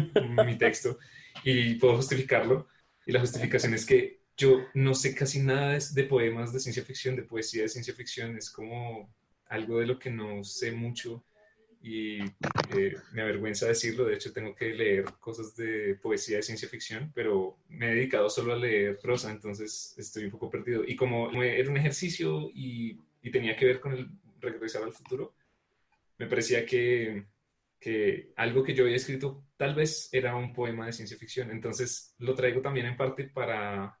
mi texto y puedo justificarlo. Y la justificación es que yo no sé casi nada de poemas de ciencia ficción, de poesía de ciencia ficción. Es como algo de lo que no sé mucho y me avergüenza decirlo. De hecho, tengo que leer cosas de poesía de ciencia ficción, pero me he dedicado solo a leer prosa, entonces estoy un poco perdido. Y como era un ejercicio y tenía que ver con el regresar al futuro, me parecía que algo que yo había escrito tal vez era un poema de ciencia ficción. Entonces lo traigo también en parte para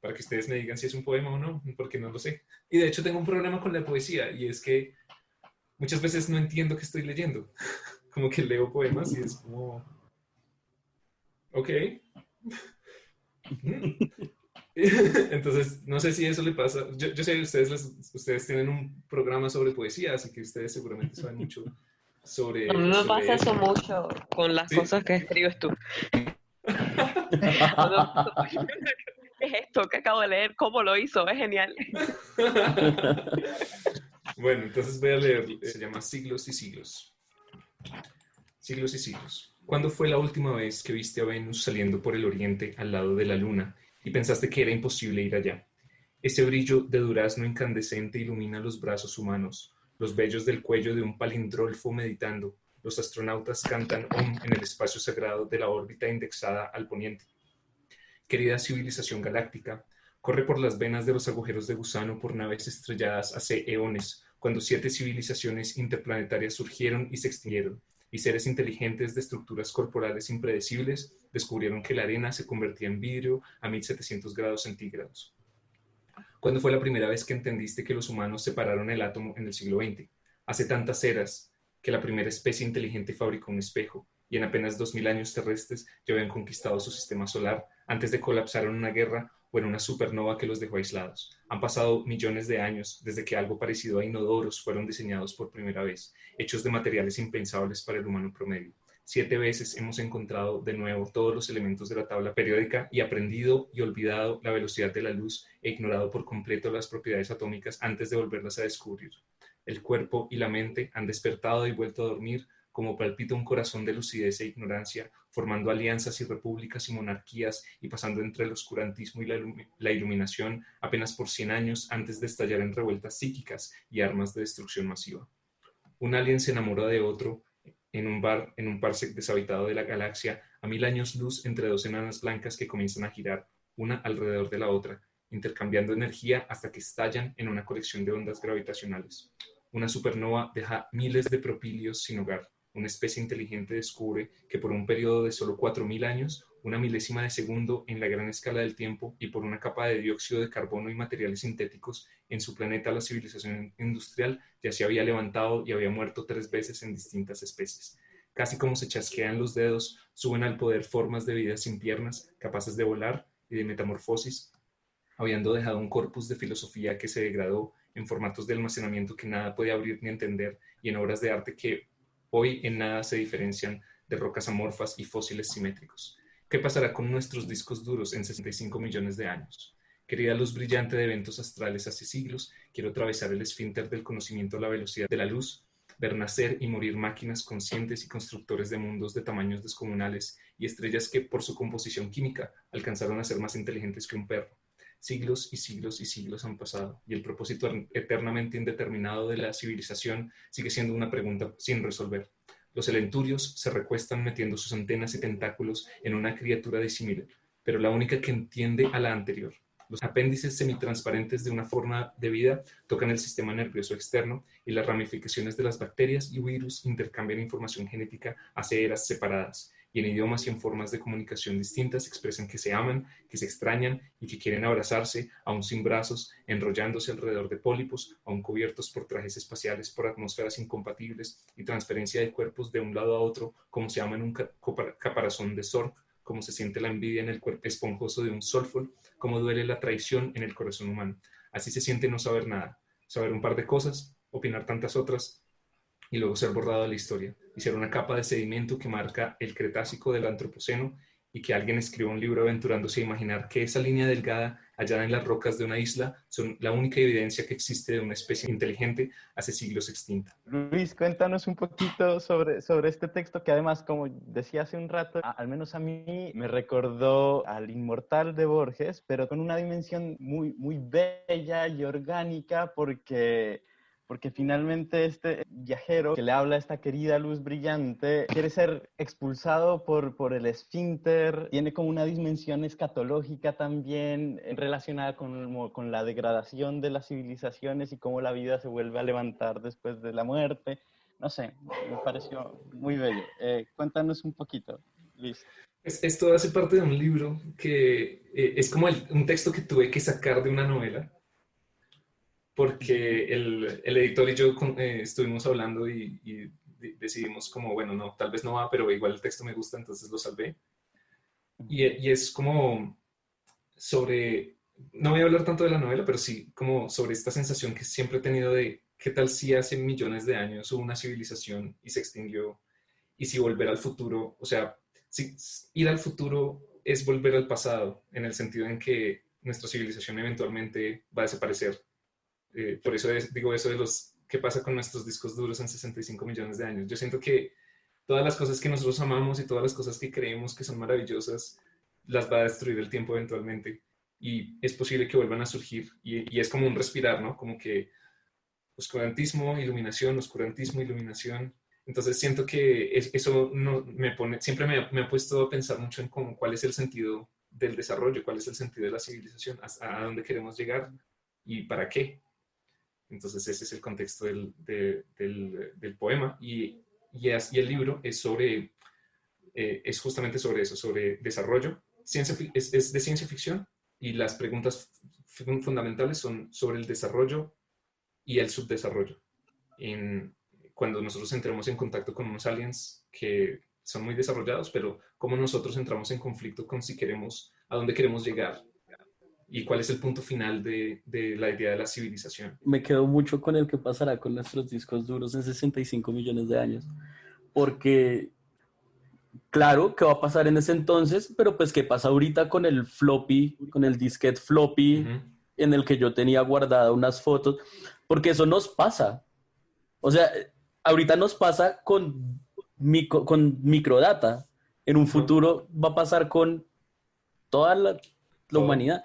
que ustedes me digan si es un poema o no, porque no lo sé. Y de hecho tengo un problema con la poesía y es que muchas veces no entiendo qué estoy leyendo. Como que leo poemas y es como... Ok. Entonces, no sé si eso le pasa. Yo sé que ustedes tienen un programa sobre poesía, así que ustedes seguramente saben mucho sobre... A mí me sobre pasa eso mucho con las ¿Sí? cosas que escribes tú. ¿Qué es esto que acabo de leer? ¿Cómo lo hizo? Es genial. Bueno, entonces voy a leer. Se llama Siglos y Siglos. Siglos y siglos. ¿Cuándo fue la última vez que viste a Venus saliendo por el oriente al lado de la luna y pensaste que era imposible ir allá? Ese brillo de durazno incandescente ilumina los brazos humanos, los vellos del cuello de un palindrolfo meditando. Los astronautas cantan Om en el espacio sagrado de la órbita indexada al poniente. querida civilización galáctica, corre por las venas de los agujeros de gusano por naves estrelladas hace eones, cuando 7 civilizaciones interplanetarias surgieron y se extinguieron, y seres inteligentes de estructuras corporales impredecibles descubrieron que la arena se convertía en vidrio a 1700 grados centígrados. ¿Cuándo fue la primera vez que entendiste que los humanos separaron el átomo en el siglo XX? Hace tantas eras que la primera especie inteligente fabricó un espejo, y en apenas 2000 años terrestres ya habían conquistado su sistema solar antes de colapsar en una guerra o en una supernova que los dejó aislados. Han pasado millones de años desde que algo parecido a inodoros fueron diseñados por primera vez, hechos de materiales impensables para el humano promedio. 7 veces hemos encontrado de nuevo todos los elementos de la tabla periódica y aprendido y olvidado la velocidad de la luz e ignorado por completo las propiedades atómicas antes de volverlas a descubrir. El cuerpo y la mente han despertado y vuelto a dormir como palpita un corazón de lucidez e ignorancia, formando alianzas y repúblicas y monarquías y pasando entre el oscurantismo y la iluminación apenas por 100 años antes de estallar en revueltas psíquicas y armas de destrucción masiva. Un alien se enamora de otro en un parsec deshabitado de la galaxia, a 1000 años luz entre 2 enanas blancas que comienzan a girar, una alrededor de la otra, intercambiando energía hasta que estallan en una colección de ondas gravitacionales. Una supernova deja miles de propilios sin hogar. Una especie inteligente descubre que por un periodo de solo 4000 años, una milésima de segundo en la gran escala del tiempo y por una capa de dióxido de carbono y materiales sintéticos, en su planeta la civilización industrial ya se había levantado y había muerto 3 veces en distintas especies. Casi como se chasquean los dedos, suben al poder formas de vida sin piernas, capaces de volar y de metamorfosis, habiendo dejado un corpus de filosofía que se degradó en formatos de almacenamiento que nada puede abrir ni entender y en obras de arte que hoy en nada se diferencian de rocas amorfas y fósiles simétricos. ¿Qué pasará con nuestros discos duros en 65 millones de años? Querida luz brillante de eventos astrales hace siglos, quiero atravesar el esfínter del conocimiento a la velocidad de la luz, ver nacer y morir máquinas conscientes y constructores de mundos de tamaños descomunales y estrellas que por su composición química alcanzaron a ser más inteligentes que un perro. Siglos y siglos y siglos han pasado y el propósito eternamente indeterminado de la civilización sigue siendo una pregunta sin resolver. Los elenturios se recuestan metiendo sus antenas y tentáculos en una criatura disímil, pero la única que entiende a la anterior. Los apéndices semitransparentes de una forma de vida tocan el sistema nervioso externo y las ramificaciones de las bacterias y virus intercambian información genética hace eras separadas y en idiomas y en formas de comunicación distintas expresan que se aman, que se extrañan y que quieren abrazarse, aún sin brazos, enrollándose alrededor de pólipos, aún cubiertos por trajes espaciales, por atmósferas incompatibles y transferencia de cuerpos de un lado a otro, como se ama en un caparazón de Zork, como se siente la envidia en el cuerpo esponjoso de un Solfol, como duele la traición en el corazón humano. Así se siente no saber nada, saber un par de cosas, opinar tantas otras, y luego ser borrado de la historia, y ser una capa de sedimento que marca el Cretácico del Antropoceno, y que alguien escriba un libro aventurándose a imaginar que esa línea delgada hallada en las rocas de una isla son la única evidencia que existe de una especie inteligente hace siglos extinta. Luis, cuéntanos un poquito sobre este texto que además, como decía hace un rato, al menos a mí me recordó al Inmortal de Borges, pero con una dimensión muy, muy bella y orgánica porque finalmente este viajero que le habla a esta querida luz brillante quiere ser expulsado por el esfínter, tiene como una dimensión escatológica también relacionada con la degradación de las civilizaciones y cómo la vida se vuelve a levantar después de la muerte. No sé, me pareció muy bello. Cuéntanos un poquito, Luis. Esto hace parte de un libro que es como un texto que tuve que sacar de una novela, porque el editor y yo estuvimos hablando y decidimos como, bueno, no, tal vez no va, pero igual el texto me gusta, entonces lo salvé. Y es como sobre, no voy a hablar tanto de la novela, pero sí como sobre esta sensación que siempre he tenido de qué tal si hace millones de años hubo una civilización y se extinguió, y si volver al futuro, o sea, si ir al futuro es volver al pasado, en el sentido en que nuestra civilización eventualmente va a desaparecer. Por eso digo eso de qué pasa con nuestros discos duros en 65 millones de años. Yo siento que todas las cosas que nosotros amamos y todas las cosas que creemos que son maravillosas, las va a destruir el tiempo eventualmente. Y es posible que vuelvan a surgir. Y es como un respirar, ¿no? Como que oscurantismo, iluminación, oscurantismo, iluminación. Entonces siento que eso no, siempre me ha puesto a pensar mucho en cuál es el sentido del desarrollo, cuál es el sentido de la civilización, a dónde queremos llegar y para qué. Entonces ese es el contexto del poema y el libro es justamente sobre eso, sobre desarrollo. Es de ciencia ficción y las preguntas fundamentales son sobre el desarrollo y el subdesarrollo. Cuando nosotros entremos en contacto con unos aliens que son muy desarrollados, pero cómo nosotros entramos en conflicto con a dónde queremos llegar y cuál es el punto final de la idea de la civilización. Me quedo mucho con el que pasará con nuestros discos duros en 65 millones de años, porque claro, ¿qué va a pasar en ese entonces? Pero pues, ¿qué pasa ahorita con el floppy, con el disquete floppy en el que yo tenía guardada unas fotos? Porque eso nos pasa. O sea, ahorita nos pasa con microdata. En un futuro va a pasar con toda la humanidad.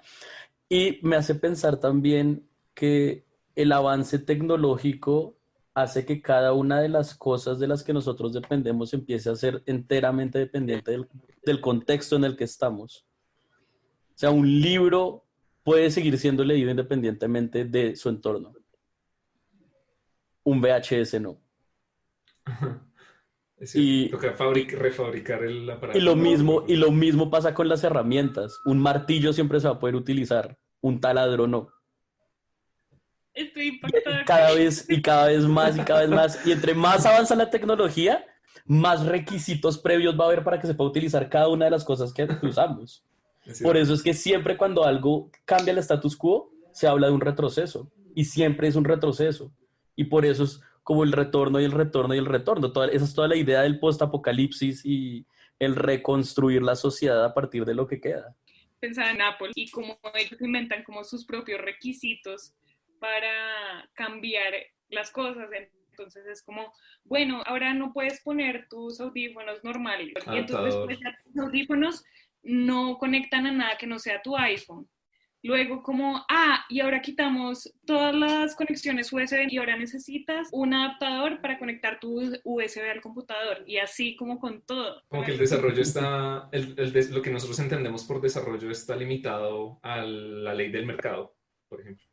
Y me hace pensar también que el avance tecnológico hace que cada una de las cosas de las que nosotros dependemos empiece a ser enteramente dependiente del contexto en el que estamos. O sea, un libro puede seguir siendo leído independientemente de su entorno. Un VHS no. Toca refabricar el aparato. Y lo mismo pasa con las herramientas. Un martillo siempre se va a poder utilizar, un taladro no. Estoy impactada. Cada vez más. Y entre más avanza la tecnología, más requisitos previos va a haber para que se pueda utilizar cada una de las cosas que usamos. Por eso es que siempre cuando algo cambia el status quo, se habla de un retroceso. Y siempre es un retroceso. Y por eso es como el retorno y el retorno y el retorno. Esa es toda la idea del post-apocalipsis y el reconstruir la sociedad a partir de lo que queda. Pensaba en Apple y cómo ellos inventan como sus propios requisitos para cambiar las cosas. Entonces es como, bueno, ahora no puedes poner tus audífonos normales. Y entonces pues, tus audífonos no conectan a nada que no sea tu iPhone. Luego como, y ahora quitamos todas las conexiones USB y ahora necesitas un adaptador para conectar tu USB al computador. Y así como con todo. Como que el desarrollo está, lo que nosotros entendemos por desarrollo está limitado a la ley del mercado, por ejemplo,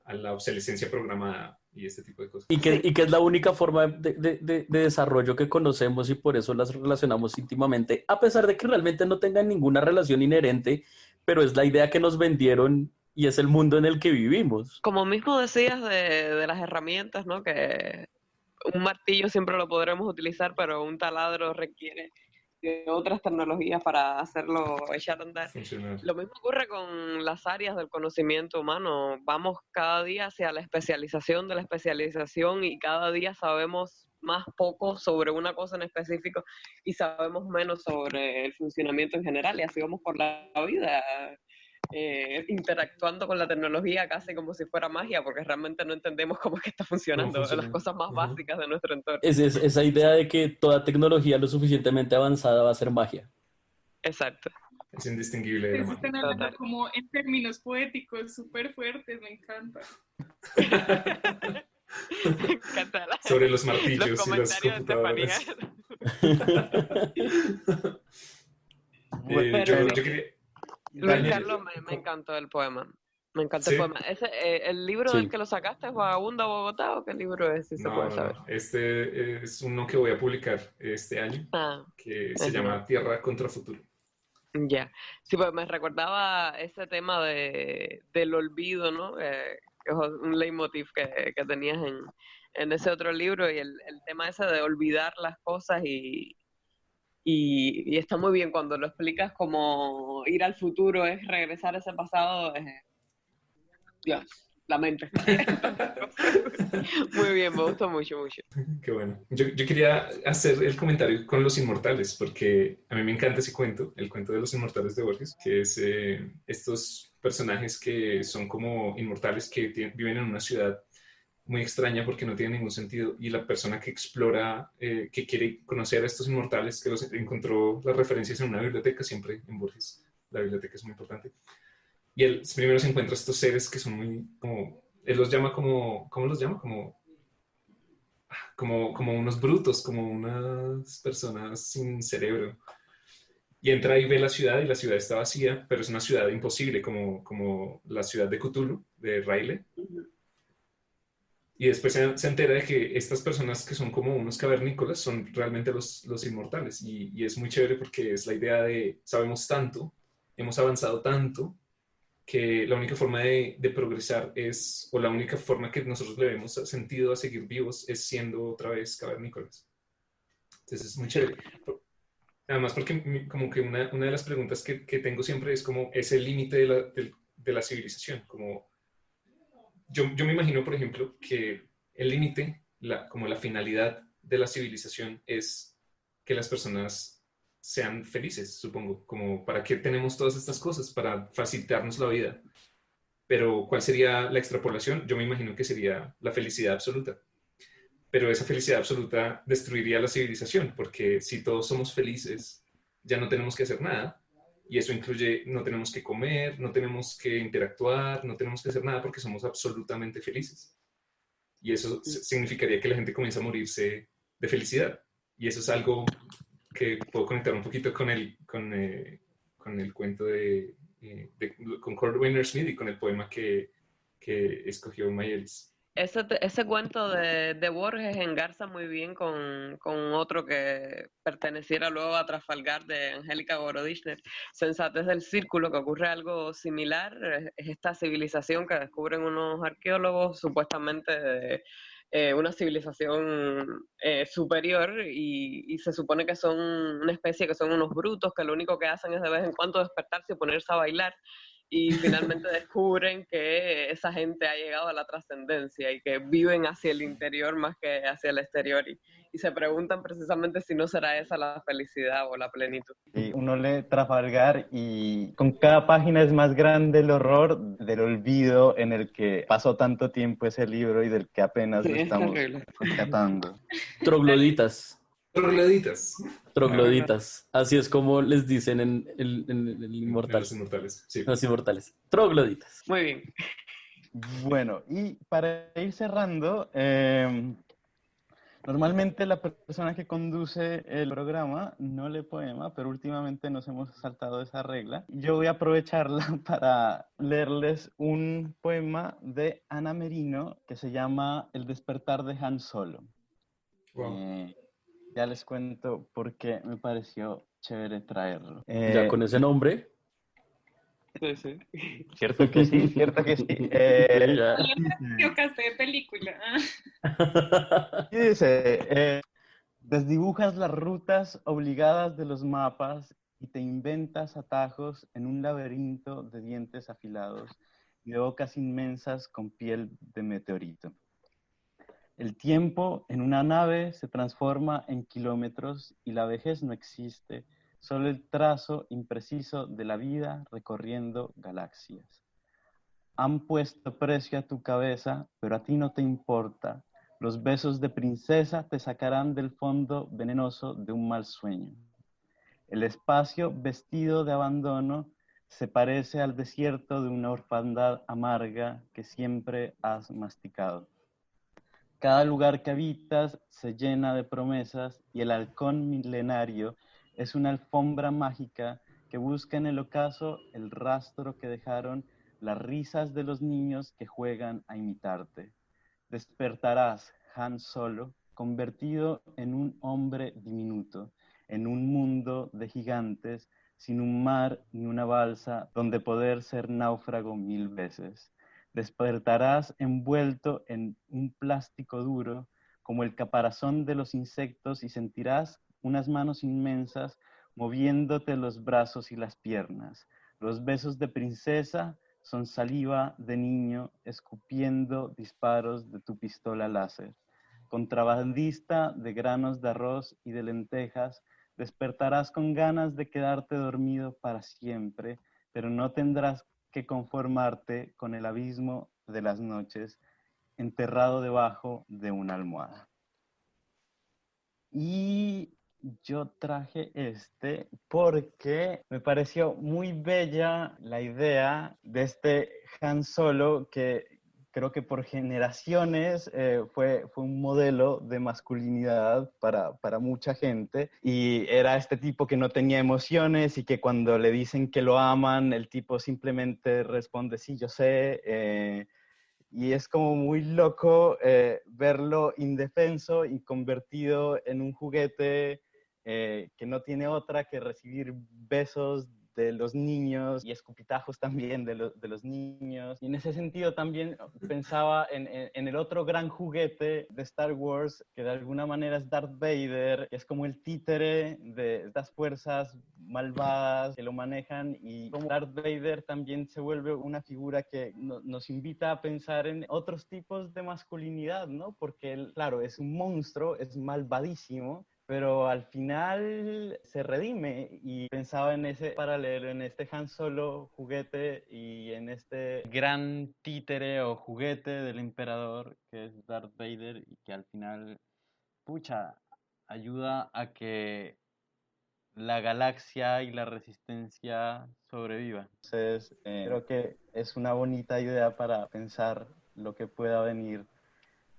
a la obsolescencia programada y este tipo de cosas. Y que es la única forma de desarrollo que conocemos y por eso las relacionamos íntimamente, a pesar de que realmente no tengan ninguna relación inherente, pero es la idea que nos vendieron y es el mundo en el que vivimos. Como mismo decías de las herramientas, ¿no? Que un martillo siempre lo podremos utilizar, pero un taladro requiere de otras tecnologías para hacerlo echar a andar. Funcionar. Lo mismo ocurre con las áreas del conocimiento humano. Vamos cada día hacia la especialización de la especialización y cada día sabemos más poco sobre una cosa en específico y sabemos menos sobre el funcionamiento en general y así vamos por la vida interactuando con la tecnología casi como si fuera magia porque realmente no entendemos cómo es que está funcionando las cosas más básicas de nuestro entorno. Es esa idea de que toda tecnología lo suficientemente avanzada va a ser magia. Exacto. Es indistinguible de la mano. Están hablando como en términos poéticos súper fuertes, me encanta. Me encanta sobre los martillos los y los computadores. Yo quería... Luis Carlos, me encantó el poema. Me encanta el poema. ¿El libro del que lo sacaste es Vagabunda Bogotá o qué libro es? Si se puede saber. No. Este es uno que voy a publicar este año que se llama Tierra contra Futuro. Ya. Sí, pues me recordaba ese tema del olvido, ¿no? Que es un leitmotiv que tenías en ese otro libro y el tema ese de olvidar las cosas y está muy bien cuando lo explicas como ir al futuro es regresar a ese pasado. Dios, la mente. Muy bien, me gustó mucho. Qué bueno. Yo quería hacer el comentario con Los Inmortales, porque a mí me encanta ese cuento, el cuento de Los Inmortales de Borges, que es estos personajes que son como inmortales que viven en una ciudad muy extraña porque no tiene ningún sentido y la persona que explora, que quiere conocer a estos inmortales, que los encontró las referencias en una biblioteca, siempre en Borges, la biblioteca es muy importante. Y él primero se encuentra estos seres que son muy, como, él los llama como, ¿cómo los llama? Como unos brutos, como unas personas sin cerebro. y entra y ve la ciudad y la ciudad está vacía, pero es una ciudad imposible como la ciudad de Cthulhu, de Riley. Y después se entera de que estas personas que son como unos cavernícolas son realmente los inmortales. Y es muy chévere porque es la idea de sabemos tanto, hemos avanzado tanto, que la única forma de progresar es, o la única forma que nosotros le vemos sentido a seguir vivos es siendo otra vez cavernícolas. Entonces es muy chévere. Además, porque como que una de las preguntas que tengo siempre es como ese límite de la civilización. Como yo me imagino, por ejemplo, que el límite, como la finalidad de la civilización es que las personas sean felices, supongo. Como para qué tenemos todas estas cosas, para facilitarnos la vida. Pero ¿cuál sería la extrapolación? Yo me imagino que sería la felicidad absoluta. Pero esa felicidad absoluta destruiría la civilización, porque si todos somos felices, ya no tenemos que hacer nada. Y eso incluye, no tenemos que comer, no tenemos que interactuar, no tenemos que hacer nada porque somos absolutamente felices. Y eso significaría que la gente comienza a morirse de felicidad. Y eso es algo que puedo conectar un poquito con el cuento con Corwin Smith y con el poema que escogió Mayelis. Ese cuento de Borges engarza muy bien con otro que perteneciera luego a Trafalgar de Angélica Gorodishner, Sensatez del Círculo, que ocurre algo similar. Es esta civilización que descubren unos arqueólogos supuestamente de una civilización superior y se supone que son una especie que son unos brutos que lo único que hacen es de vez en cuando despertarse y ponerse a bailar. Y finalmente descubren que esa gente ha llegado a la trascendencia y que viven hacia el interior más que hacia el exterior y se preguntan precisamente si no será esa la felicidad o la plenitud. Y uno lee Trafalgar y con cada página es más grande el horror del olvido en el que pasó tanto tiempo ese libro y del que apenas lo estamos rescatando. Trogloditas. Trogloditas. Trogloditas. Así es como les dicen en el Inmortal. Los inmortales, sí. Los Inmortales. Trogloditas. Muy bien. Bueno, y para ir cerrando, normalmente la persona que conduce el programa no lee poema, pero últimamente nos hemos saltado esa regla. Yo voy a aprovecharla para leerles un poema de Ana Merino que se llama El despertar de Han Solo. Wow. Ya les cuento por qué me pareció chévere traerlo. Ya con ese nombre. Sí, sí. Cierto que sí, cierto que sí. Ya. Equivocaste de película. Y dice, desdibujas las rutas obligadas de los mapas y te inventas atajos en un laberinto de dientes afilados y de bocas inmensas con piel de meteorito. El tiempo en una nave se transforma en kilómetros y la vejez no existe, solo el trazo impreciso de la vida recorriendo galaxias. Han puesto precio a tu cabeza, pero a ti no te importa. Los besos de princesa te sacarán del fondo venenoso de un mal sueño. El espacio vestido de abandono se parece al desierto de una orfandad amarga que siempre has masticado. Cada lugar que habitas se llena de promesas y el halcón milenario es una alfombra mágica que busca en el ocaso el rastro que dejaron las risas de los niños que juegan a imitarte. Despertarás, Han Solo, convertido en un hombre diminuto, en un mundo de gigantes, sin un mar ni una balsa donde poder ser náufrago 1000 veces. Despertarás envuelto en un plástico duro, como el caparazón de los insectos, y sentirás unas manos inmensas moviéndote los brazos y las piernas. Los besos de princesa son saliva de niño escupiendo disparos de tu pistola láser. Contrabandista de granos de arroz y de lentejas, despertarás con ganas de quedarte dormido para siempre, pero no tendrás que conformarte con el abismo de las noches, enterrado debajo de una almohada. Y yo traje este porque me pareció muy bella la idea de este Han Solo que creo que por generaciones fue un modelo de masculinidad para mucha gente, y era este tipo que no tenía emociones y que cuando le dicen que lo aman, el tipo simplemente responde, sí, yo sé, y es como muy loco verlo indefenso y convertido en un juguete que no tiene otra que recibir besos de los niños y escupitajos también de los niños. Y en ese sentido también pensaba en el otro gran juguete de Star Wars, que de alguna manera es Darth Vader, que es como el títere de estas fuerzas malvadas que lo manejan, y como Darth Vader también se vuelve una figura que nos invita a pensar en otros tipos de masculinidad, ¿no? Porque él, claro, es un monstruo, es malvadísimo, pero al final se redime, y pensaba en ese paralelo, en este Han Solo juguete y en este gran títere o juguete del emperador que es Darth Vader, y que al final, pucha, ayuda a que la galaxia y la resistencia sobrevivan. Entonces, creo que es una bonita idea para pensar lo que pueda venir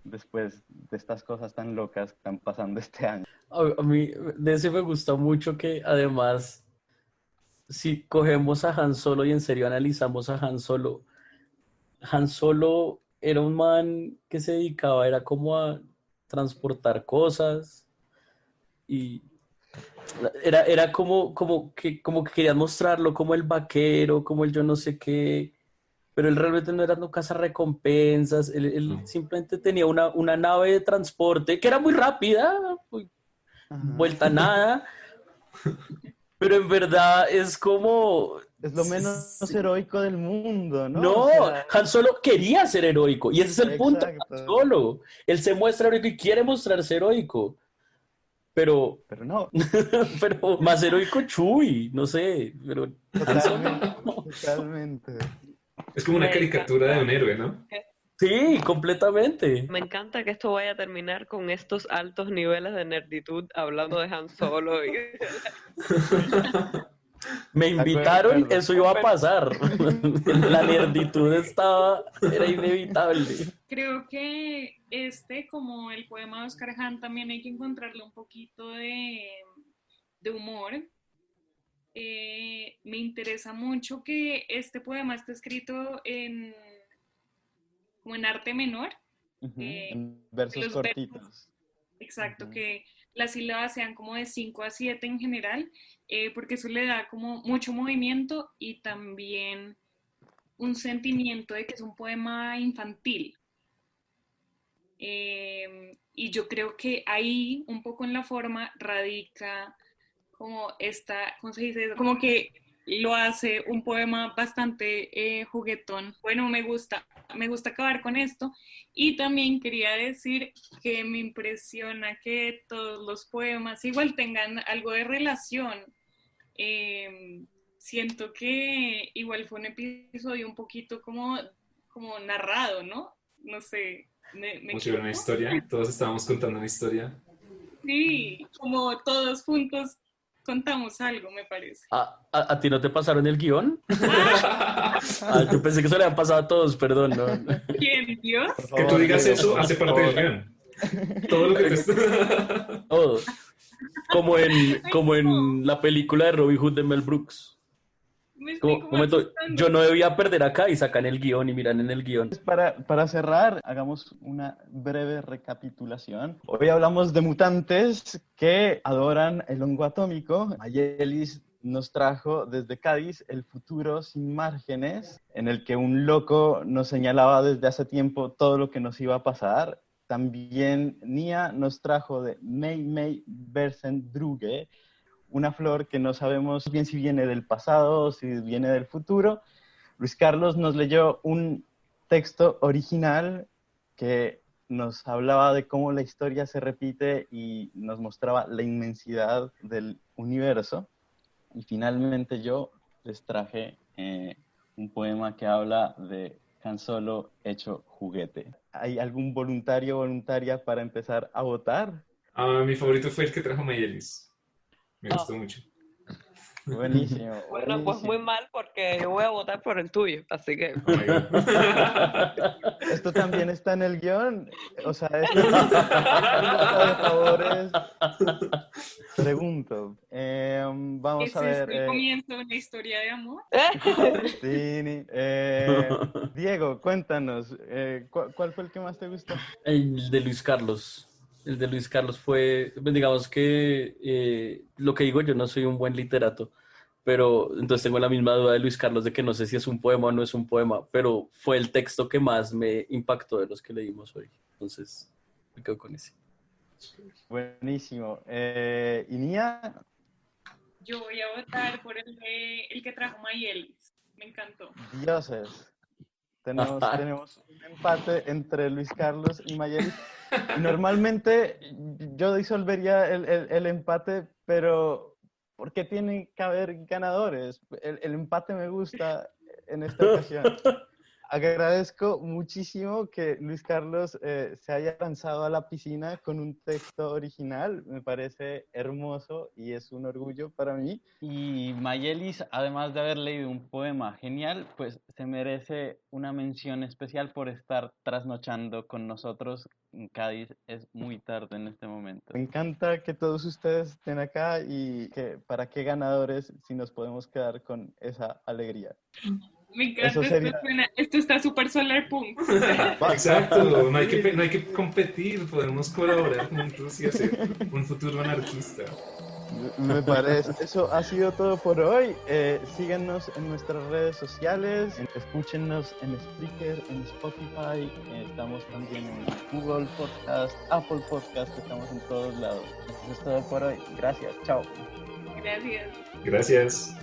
después de estas cosas tan locas que están pasando este año. A mí de ese me gusta mucho que además, si cogemos a Han Solo y en serio analizamos a Han Solo era un man que se dedicaba, era como a transportar cosas y era como que querían mostrarlo como el vaquero, como el yo no sé qué, pero él realmente no era no recompensas, él No. simplemente tenía una nave de transporte que era muy rápida, muy vuelta a nada, pero en verdad es como... Es lo menos heroico del mundo, ¿no? No, O sea, Han Solo quería ser heroico y ese es el punto de Han exacto. Solo. Él se muestra heroico y quiere mostrarse heroico, pero, Pero no, pero más heroico Chewie, no sé, pero Han Solo totalmente, no. totalmente. Es como una Me caricatura de un encanta. héroe, ¿no? Sí, completamente. Me encanta que esto vaya a terminar con estos altos niveles de nerditud hablando de Han Solo y Me De invitaron, acuerdo. eso iba a pasar. La nerditud era inevitable. Creo que como el poema de Oscar Hahn, también hay que encontrarle un poquito de humor. Me interesa mucho que este poema esté escrito como en arte menor. En Que versos los cortitos. exacto, que las sílabas sean como de 5 a 7 en general, porque eso le da como mucho movimiento y también un sentimiento de que es un poema infantil. Y yo creo que ahí, un poco en la forma, radica como ¿cómo se dice? Como que lo hace un poema bastante juguetón. Bueno, me gusta acabar con esto. Y también quería decir que me impresiona que todos los poemas igual tengan algo de relación. Siento que igual fue un episodio un poquito como narrado, ¿no? No sé, ¿me Como si fuera una equivoco? historia. Todos estábamos contando una historia. Sí, como todos juntos contamos algo, me parece. ¿A ti no te pasaron el guión? Ah, Yo pensé que se le habían pasado a todos, perdón. No. ¿quién? ¿Dios? Por Que tú favor, digas Diego, eso por hace parte del favor. guión. Todo lo que te... Todo. Como Ay, no, en la película de Robin Hood de Mel Brooks. me Es estoy como, como momento, yo asustando. no debía perder acá y sacan el guión y miran en el guión. Para cerrar, hagamos una breve recapitulación. Hoy hablamos de mutantes que adoran el hongo atómico. Mayelis nos trajo desde Cádiz El futuro sin márgenes, en el que un loco nos señalaba desde hace tiempo todo lo que nos iba a pasar. También Nia nos trajo de May May Bersendruge, una flor que no sabemos bien si viene del pasado o si viene del futuro. Luis Carlos nos leyó un texto original que nos hablaba de cómo la historia se repite y nos mostraba la inmensidad del universo. Y finalmente yo les traje un poema que habla de Han Solo hecho juguete. ¿Hay algún voluntario o voluntaria para empezar a votar? Mi favorito fue el que trajo Mayelis. Me Oh, gustó mucho. Buenísimo. Bueno, pues muy buenísimo. mal porque yo voy a votar por el tuyo, así que Oh my God. Esto también está en el guión. O sea, esto es lista de favores. Pregunto. Vamos a ¿Ese es ver. el comienzo de una historia de amor? Tini, Diego, cuéntanos. ¿Cuál fue el que más te gustó? El de Luis Carlos. El de Luis Carlos fue, pues, digamos que lo que digo, yo no soy un buen literato, pero entonces tengo la misma duda de Luis Carlos de que no sé si es un poema o no es un poema, pero fue el texto que más me impactó de los que leímos hoy. Entonces, me quedo con ese. Buenísimo. ¿Y Nia? Yo voy a votar por el que trajo Mayelis. Me encantó. Dioses. Tenemos un empate entre Luis Carlos y Mayeli. Y normalmente yo disolvería el empate, pero ¿por qué tienen que haber ganadores? El empate me gusta en esta ocasión. Agradezco muchísimo que Luis Carlos se haya lanzado a la piscina con un texto original. Me parece hermoso y es un orgullo para mí. Y Mayelis, además de haber leído un poema genial, pues se merece una mención especial por estar trasnochando con nosotros en Cádiz. Es muy tarde en este momento. Me encanta que todos ustedes estén acá y que para qué ganadores si nos podemos quedar con esa alegría. Me encanta, Eso sería- esto está súper solar punk. Exacto, no hay que competir, podemos colaborar juntos y hacer un futuro anarquista. Me parece. Eso ha sido todo por hoy. Síganos en nuestras redes sociales. Escúchenos en Spreaker, en Spotify. Estamos también en Google Podcast, Apple Podcast. Estamos en todos lados. Eso es todo por hoy. Gracias. Chao. Gracias. Gracias.